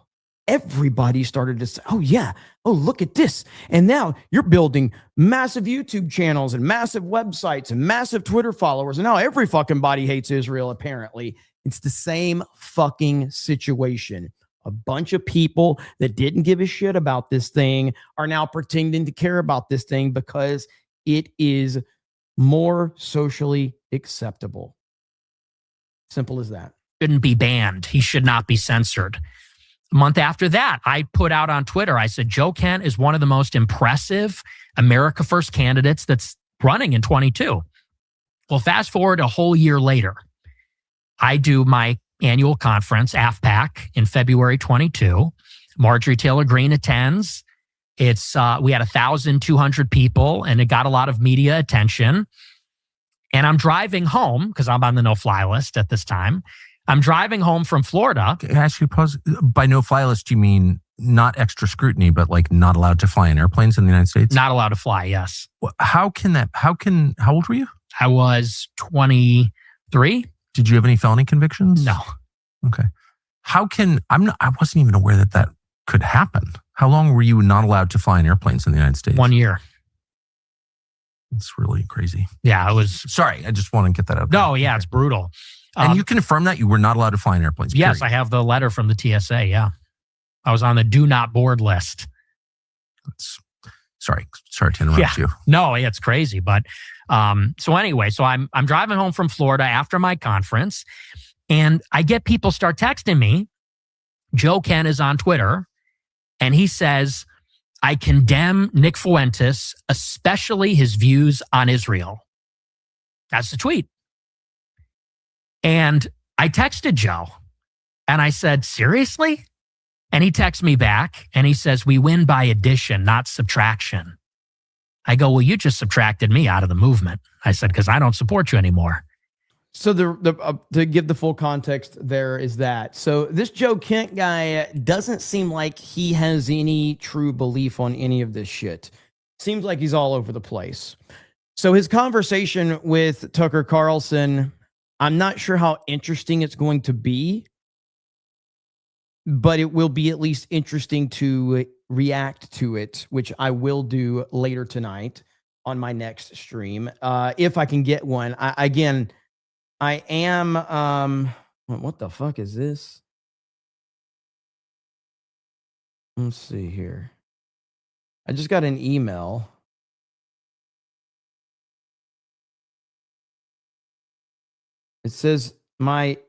everybody started to say, oh yeah, oh look at this. And now you're building massive YouTube channels and massive websites and massive Twitter followers. And now every fucking body hates Israel, apparently. It's the same fucking situation. A bunch of people that didn't give a shit about this thing are now pretending to care about this thing because it is more socially acceptable. Simple as that. Shouldn't be banned. He should not be censored. A month after that, I put out on Twitter, I said, Joe Kent is one of the most impressive America First candidates that's running in 22. Well, fast forward a whole year later, I do my annual conference, AFPAC, in February 22. Marjorie Taylor Greene attends. It's we had 1,200 people, and it got a lot of media attention. And I'm driving home, because I'm on the no-fly list at this time. I'm driving home from Florida. Can I ask you, pause? By no-fly list, you mean not extra scrutiny, but like not allowed to fly in airplanes in the United States? Not allowed to fly, yes. How old were you? I was 23. Did you have any felony convictions? No. Okay. I wasn't even aware that could happen. How long were you not allowed to fly in airplanes in the United States? 1 year. It's really crazy. Yeah, it was. Sorry, I just want to get that out. No, yeah, it's brutal. And you confirm that you were not allowed to fly in airplanes? Yes, period. I have the letter from the TSA, yeah. I was on the do not board list. Sorry to interrupt you. No, it's crazy. But so anyway, so I'm driving home from Florida after my conference, and I get people start texting me. Joe Kent is on Twitter, and he says, I condemn Nick Fuentes, especially his views on Israel. That's the tweet. And I texted Joe, and I said, seriously? And he texts me back, and he says, we win by addition, not subtraction. I go, well, you just subtracted me out of the movement. I said, because I don't support you anymore. So to give the full context there is that. So this Joe Kent guy doesn't seem like he has any true belief on any of this shit. Seems like he's all over the place. So his conversation with Tucker Carlson, I'm not sure how interesting it's going to be, but it will be at least interesting to react to it, which I will do later tonight on my next stream. If I can get one. I am, what the fuck is this? Let's see here. I just got an email. It says, my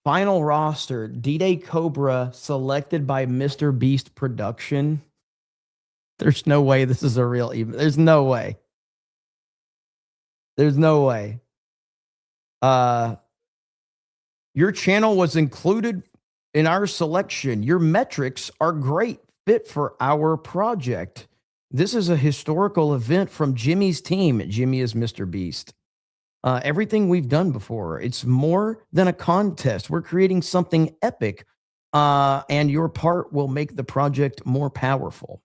final roster, D-Day Cobra selected by Mr. Beast Production. There's no way this is a real email. There's no way. There's no way. Your channel was included in our selection. Your metrics are great fit for our project. This is a historical event from Jimmy's team. Jimmy is Mr. Beast. Everything we've done before. It's more than a contest. We're creating something epic, and your part will make the project more powerful.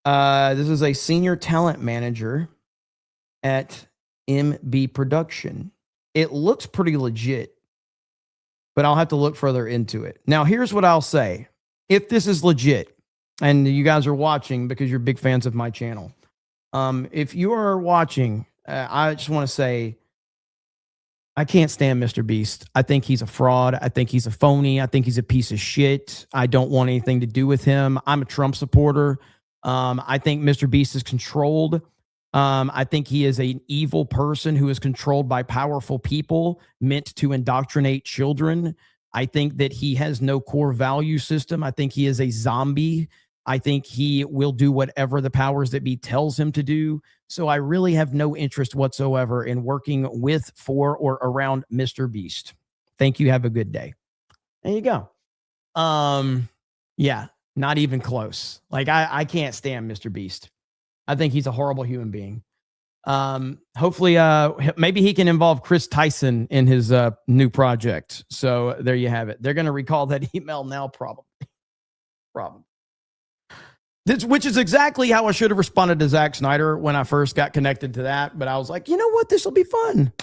This is a senior talent manager at MB Production. It looks pretty legit, but I'll have to look further into it. Now, here's what I'll say. If this is legit, and you guys are watching because you're big fans of my channel, if you are watching, I just want to say, I can't stand Mr. Beast. I think he's a fraud. I think he's a phony. I think he's a piece of shit. I don't want anything to do with him. I'm a Trump supporter. I think Mr. Beast is controlled. I think he is an evil person who is controlled by powerful people meant to indoctrinate children. I think that he has no core value system. I think he is a zombie. I think he will do whatever the powers that be tells him to do. So I really have no interest whatsoever in working with, for, or around Mr. Beast. Thank you. Have a good day. There you go. Yeah, not even close. Like I can't stand Mr. Beast. I think he's a horrible human being. Hopefully, maybe he can involve Chris Tyson in his new project. So there you have it. They're going to recall that email now, probably. Which is exactly how I should have responded to Zack Snyder when I first got connected to that. But I was like, you know what? This will be fun.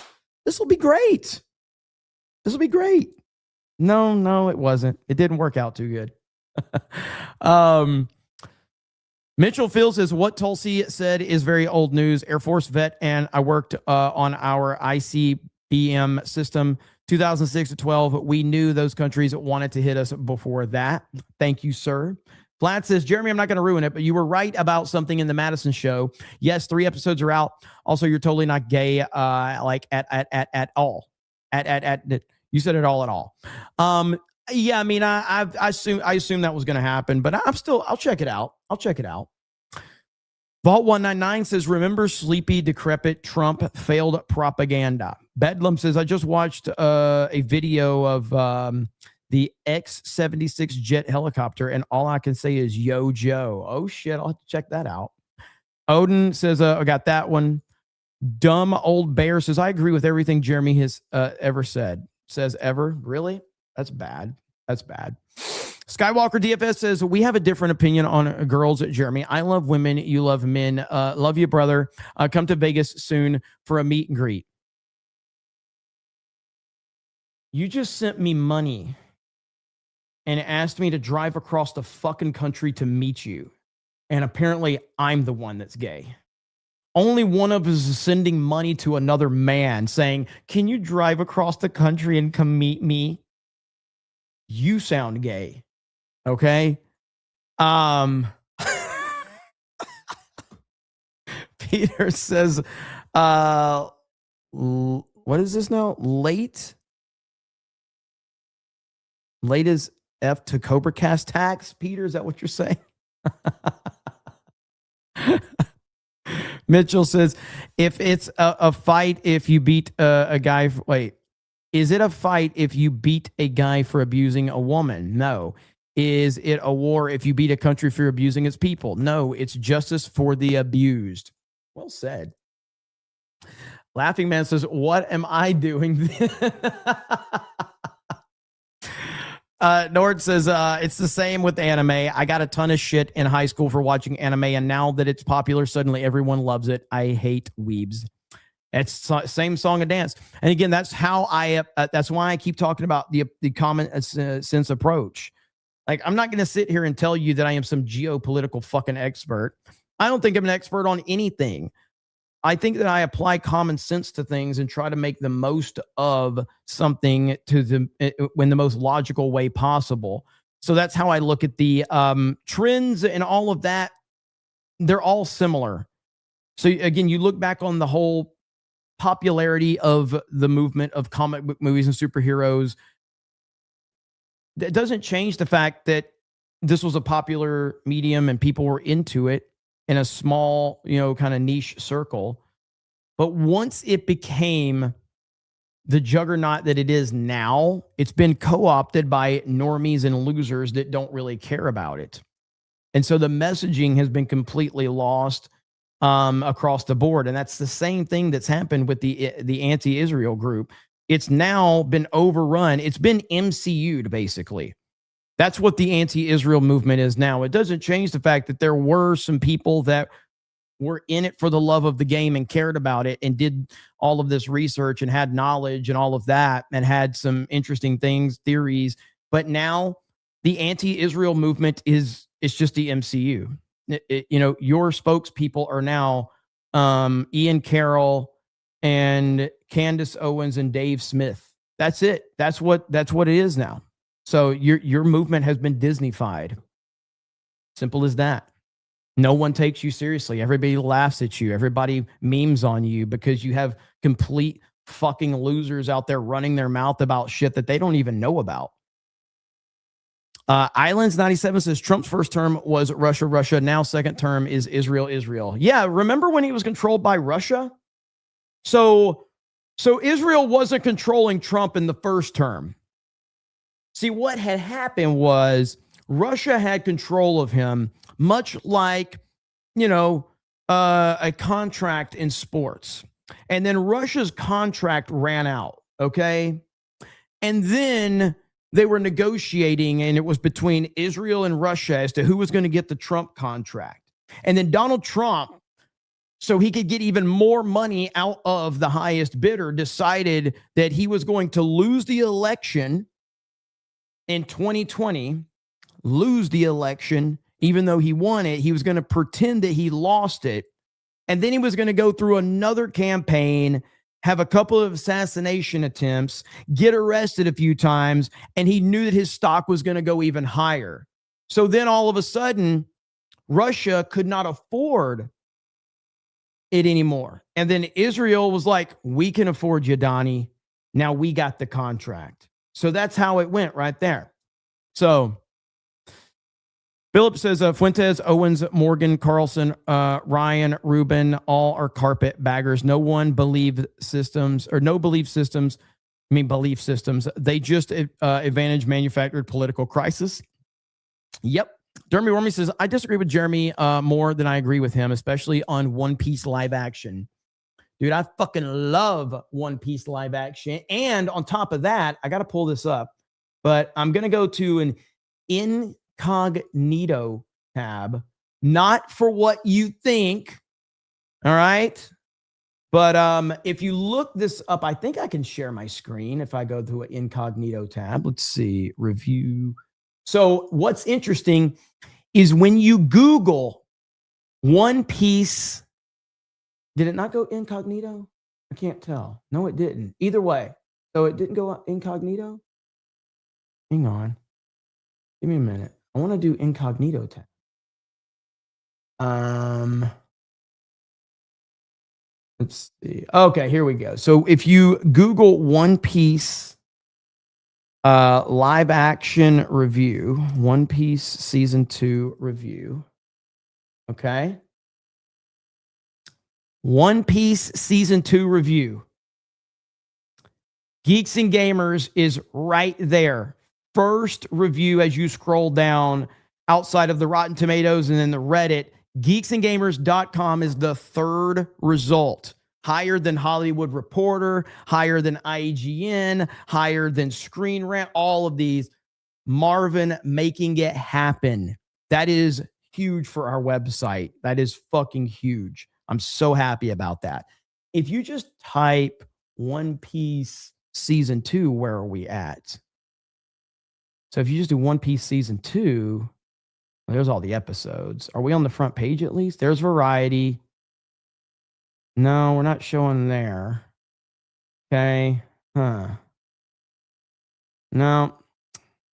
This will be great. This will be great. No, it wasn't. It didn't work out too good. Mitchell Field says, what Tulsi said is very old news. Air Force vet, and I worked on our ICBM system 2006 to 12. We knew those countries wanted to hit us before that. Thank you, sir. Vlad says, Jeremy, I'm not going to ruin it, but you were right about something in the Madison show. Yes, 3 episodes are out. Also, you're totally not gay, like at all. You said it all at all. Yeah, I mean, I assume that was going to happen, but I'll check it out. Vault 199 says, remember sleepy, decrepit Trump failed propaganda. Bedlam says, I just watched a video of the X-76 jet helicopter, and all I can say is, yo, Joe. Oh, shit, I'll have to check that out. Odin says, I got that one. Dumb Old Bear says, I agree with everything Jeremy has ever said. Says ever? Really? That's bad. Skywalker DFS says, we have a different opinion on girls, Jeremy. I love women. You love men. Love you, brother. Come to Vegas soon for a meet and greet. You just sent me money and asked me to drive across the fucking country to meet you. And apparently I'm the one that's gay. Only one of us is sending money to another man saying, can you drive across the country and come meet me? You sound gay. Okay. Peter says, what is this now? Late as F to CobraCast tax. Peter, is that what you're saying? Mitchell says, if it's a fight if you beat a guy, is it a fight if you beat a guy for abusing a woman? No. Is it a war if you beat a country for abusing its people? No, it's justice for the abused. Well said. Laughing Man says, what am I doing? Nord says, it's the same with anime. I got a ton of shit in high school for watching anime, and now that it's popular, suddenly everyone loves it. I hate weebs. It's same song and dance. And again, that's how that's why I keep talking about the common sense approach. Like, I'm not going to sit here and tell you that I am some geopolitical fucking expert. I don't think I'm an expert on anything. I think that I apply common sense to things and try to make the most of something in the most logical way possible. So that's how I look at the trends and all of that. They're all similar. So again, you look back on the whole popularity of the movement of comic book movies and superheroes. That doesn't change the fact that this was a popular medium and people were into it in a small, kind of niche circle. But once it became the juggernaut that it is now, it's been co-opted by normies and losers that don't really care about it. And so the messaging has been completely lost across the board. And that's the same thing that's happened with the anti-Israel group. It's now been overrun. It's been MCU'd, basically. That's what the anti-Israel movement is now. It doesn't change the fact that there were some people that were in it for the love of the game and cared about it and did all of this research and had knowledge and all of that and had some interesting theories. But now the anti-Israel movement it's just the MCU. Your spokespeople are now Ian Carroll and Candace Owens and Dave Smith. That's it. That's what it is now. So your movement has been Disneyfied. Simple as that. No one takes you seriously. Everybody laughs at you. Everybody memes on you because you have complete fucking losers out there running their mouth about shit that they don't even know about. Islands 97 says Trump's first term was Russia. Now second term is Israel. Yeah, remember when he was controlled by Russia? So Israel wasn't controlling Trump in the first term. See, what had happened was Russia had control of him, much like, a contract in sports. And then Russia's contract ran out, okay? And then they were negotiating, and it was between Israel and Russia as to who was going to get the Trump contract. And then Donald Trump, so he could get even more money out of the highest bidder, decided that he was going to lose the election in 2020 lose the election, even though he won it. He was going to pretend that he lost it. And then he was going to go through another campaign, have a couple of assassination attempts, get arrested a few times, and he knew that his stock was going to go even higher. So then all of a sudden, Russia could not afford it anymore. And then Israel was like, we can afford you, Donnie. Now we got the contract. So that's how it went right there. So Philip says Fuentes, Owens, Morgan, Carlson, Ryan, Rubin, all are carpet baggers. No one believe systems or no belief systems. I mean, belief systems. They just advantage manufactured political crisis. Yep. Jeremy Wormy says, I disagree with Jeremy more than I agree with him, especially on One Piece live action. Dude, I fucking love One Piece live action. And on top of that, I got to pull this up, but I'm going to go to an incognito tab, not for what you think. All right. But if you look this up, I think I can share my screen if I go to an incognito tab. Let's see, review. So what's interesting is when you Google One Piece, did it not go incognito? I can't tell. No, it didn't. Either way. So it didn't go incognito? Hang on. Give me a minute. I want to do incognito tab. Let's see. Okay, here we go. So if you Google One Piece live action review, One Piece season 2 review. Okay. One Piece season 2 review. Geeks and Gamers is right there. First review as you scroll down outside of the Rotten Tomatoes and then the Reddit. Geeksandgamers.com is the third result. Higher than Hollywood Reporter, higher than IGN, higher than Screen Rant, all of these. Marvin making it happen. That is huge for our website. That is fucking huge. I'm so happy about that. If you just type One Piece season 2, where are we at? So if you just do One Piece season 2, well, there's all the episodes. Are we on the front page at least? There's Variety. No, we're not showing there. Okay. Huh. No.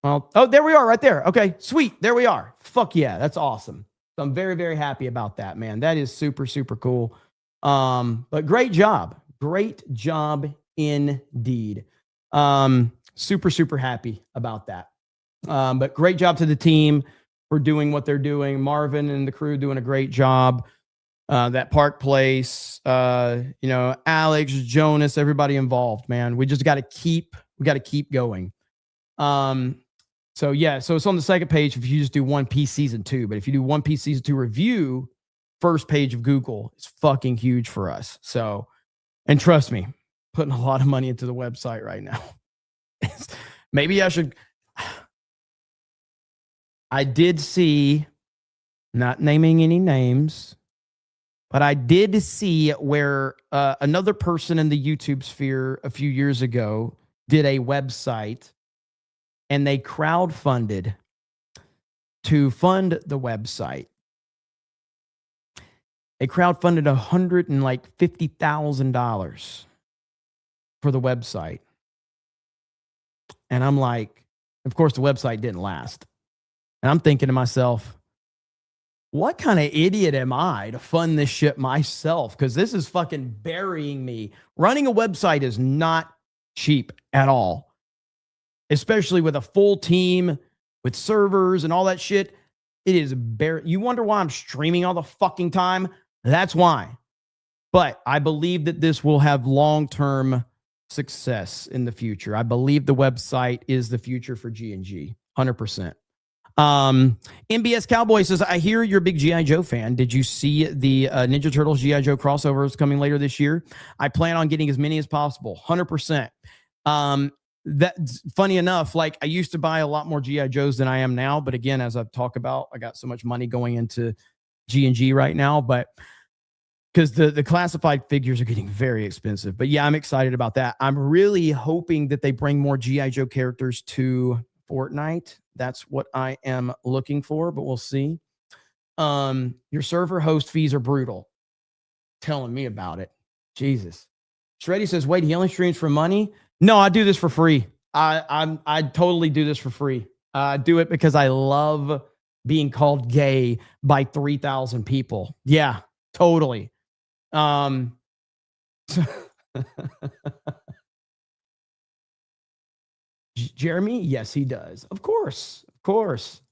Well, oh, there we are right there. Okay, sweet. There we are. Fuck yeah. That's awesome. So I'm very, very happy about that, man. That is super, super cool. But great job. Great job indeed. Super, super happy about that. But great job to the team for doing what they're doing. Marvin and the crew doing a great job. That Park Place, Alex, Jonas, everybody involved, man. We just got to keep going. So it's on the second page if you just do One Piece season 2. But if you do One Piece season 2 review, first page of Google, it's fucking huge for us. So, and trust me, putting a lot of money into the website right now. Maybe I should. I did see, not naming any names, but I did see where another person in the YouTube sphere a few years ago did a website and they crowdfunded to fund the website. They crowdfunded $150,000 for the website. And I'm like, of course, the website didn't last. And I'm thinking to myself, what kind of idiot am I to fund this shit myself? Because this is fucking burying me. Running a website is not cheap at all, especially with a full team, with servers and all that shit. It is you wonder why I'm streaming all the fucking time? That's why. But I believe that this will have long-term success in the future. I believe the website is the future for G&G, 100%. MBS Cowboy says, I hear you're a big G.I. Joe fan. Did you see the Ninja Turtles G.I. Joe crossovers coming later this year? I plan on getting as many as possible, 100%. That's funny enough, like I used to buy a lot more G.I. Joes than I am now. But again, as I've talked about, I got so much money going into G&G right now. But because the classified figures are getting very expensive. But yeah, I'm excited about that. I'm really hoping that they bring more G.I. Joe characters to Fortnite. That's what I am looking for, but we'll see. Your server host fees are brutal. Telling me about it. Jesus. Shreddy says, wait, he only streams for money? No, I do this for free. I totally do this for free. I do it because I love being called gay by 3,000 people. Yeah, totally. Jeremy? Yes, he does. Of course. Of course.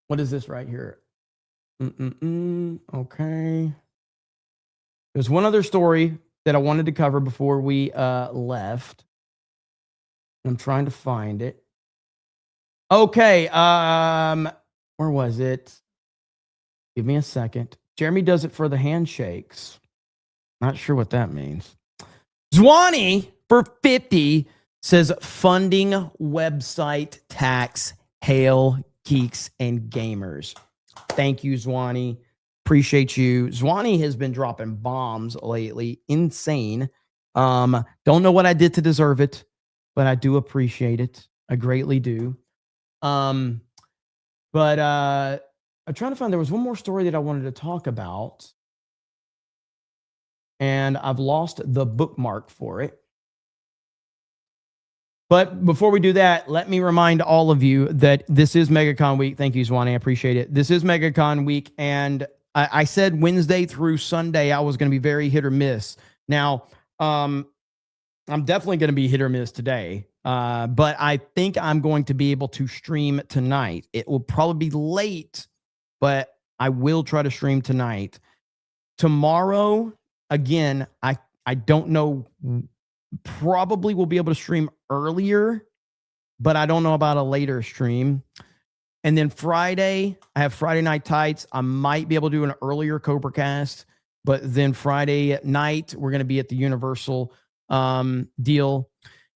What is this right here? Okay. There's one other story that I wanted to cover before we left. I'm trying to find it. Okay. Where was it? Give me a second. Jeremy does it for the handshakes. Not sure what that means. Zwanny for 50 says funding website tax. Hail geeks and gamers. Thank you, Zwanny. Appreciate you. Zwanny has been dropping bombs lately. Insane. Don't know what I did to deserve it, but I do appreciate it. I greatly do. But I'm trying to find, there was one more story that I wanted to talk about, and I've lost the bookmark for it. But before we do that, let me remind all of you that this is MegaCon week. Thank you, Zwanny. I appreciate it. This is MegaCon week, and I said Wednesday through Sunday I was going to be very hit or miss. Now, I'm definitely going to be hit or miss today, but I think I'm going to be able to stream tonight. It will probably be late, but I will try to stream tonight. Tomorrow, again, I don't know. Probably will be able to stream earlier, but I don't know about a later stream. And then Friday, I have Friday Night Tights. I might be able to do an earlier CobraCast, but then Friday at night, we're going to be at the Universal deal.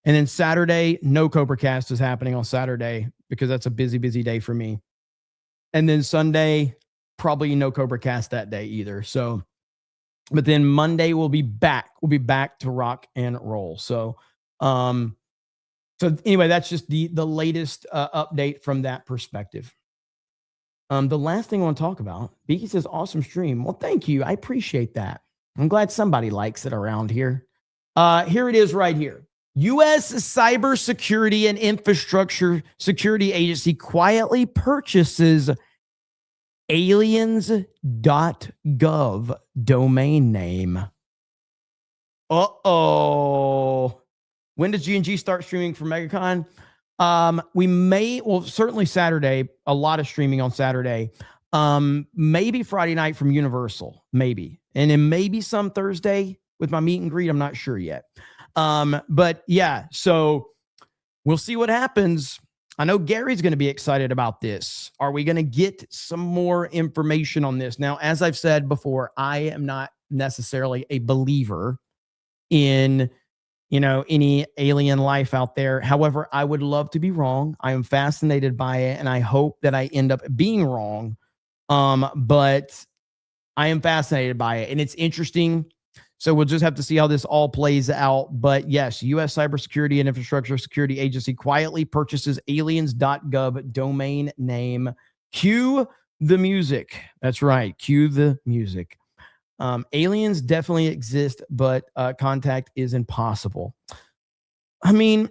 And then Saturday, no CobraCast is happening on Saturday because that's a busy, busy day for me. And then Sunday, probably no CobraCast that day either. So, but then Monday we'll be back. We'll be back to rock and roll. So, so anyway, that's just the latest update from that perspective. The last thing I want to talk about, Beaky says, awesome stream. Well, thank you. I appreciate that. I'm glad somebody likes it around here. Here it is right here. U.S. Cybersecurity and Infrastructure Security Agency quietly purchases aliens.gov domain name. Uh-oh. When does G&G start streaming for MegaCon? We may, well, certainly Saturday, a lot of streaming on Saturday. Maybe Friday night from Universal, maybe. And then maybe some Thursday with my meet and greet. I'm not sure yet. But yeah, so we'll see what happens. I know Gary's going to be excited about this. Are we going to get some more information on this? Now, as I've said before, I am not necessarily a believer in, you know, any alien life out there. However, I would love to be wrong. I am fascinated by it, and I hope that I end up being wrong. But I am fascinated by it, and it's interesting. So we'll just have to see how this all plays out. But yes, U.S. Cybersecurity and Infrastructure Security Agency quietly purchases aliens.gov domain name. Cue the music. That's right. Cue the music. Aliens definitely exist, but contact is impossible. I mean,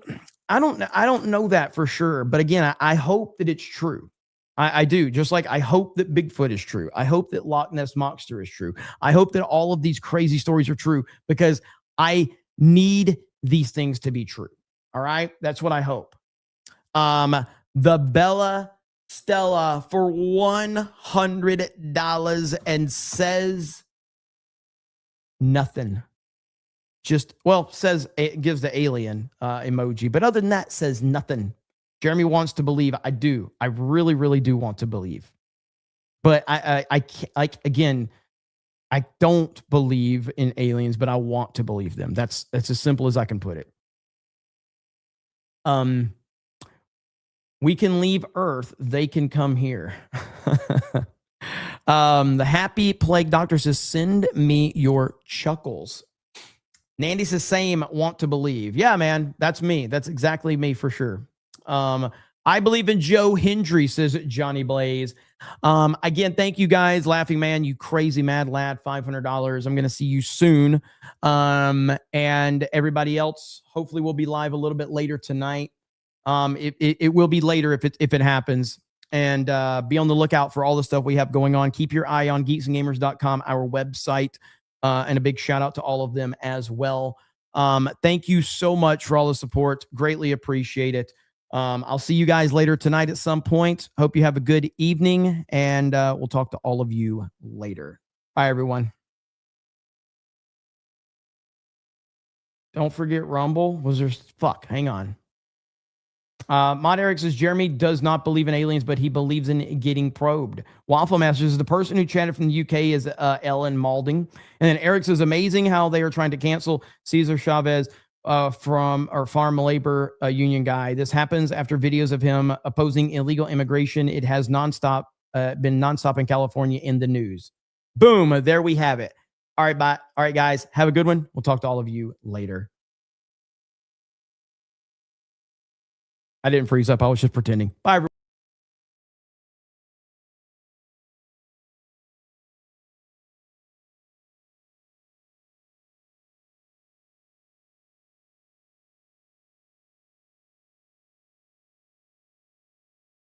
I don't know that for sure. But again, I hope that it's true. I do. Just like I hope that Bigfoot is true. I hope that Loch Ness Monster is true. I hope that all of these crazy stories are true because I need these things to be true. All right. That's what I hope. The Bella Stella for $100 and says nothing. Just, well, says it gives the alien emoji. But other than that, says nothing. Jeremy wants to believe. I do. I really, really do want to believe. But I can't, like, again, I don't believe in aliens, but I want to believe them. That's as simple as I can put it. We can leave Earth. They can come here. The Happy Plague Doctor says, send me your chuckles. Nandy says, same, want to believe. Yeah, man, that's me. That's exactly me for sure. I believe in Joe Hendry, says Johnny Blaze. Again, thank you guys. Laughing Man, you crazy mad lad, $500. I'm going to see you soon. And everybody else, hopefully we'll be live a little bit later tonight. It will be later if it happens. And be on the lookout for all the stuff we have going on. Keep your eye on geeksandgamers.com, our website. And a big shout out to all of them as well. Thank you so much for all the support. Greatly appreciate it. I'll see you guys later tonight at some point. Hope you have a good evening, and we'll talk to all of you later. Bye, everyone. Don't forget Rumble. Was there... Fuck, hang on. Mod Eric says, Jeremy does not believe in aliens, but he believes in getting probed. Waffle Master says, the person who chatted from the UK is Ellen Malding. And then Eric says, amazing how they are trying to cancel Cesar Chavez from our farm labor union guy. This happens after videos of him opposing illegal immigration. It has been nonstop in California in the news. Boom. There we have it. All right, bye. All right, guys. Have a good one. We'll talk to all of you later. I didn't freeze up. I was just pretending. Bye, everyone.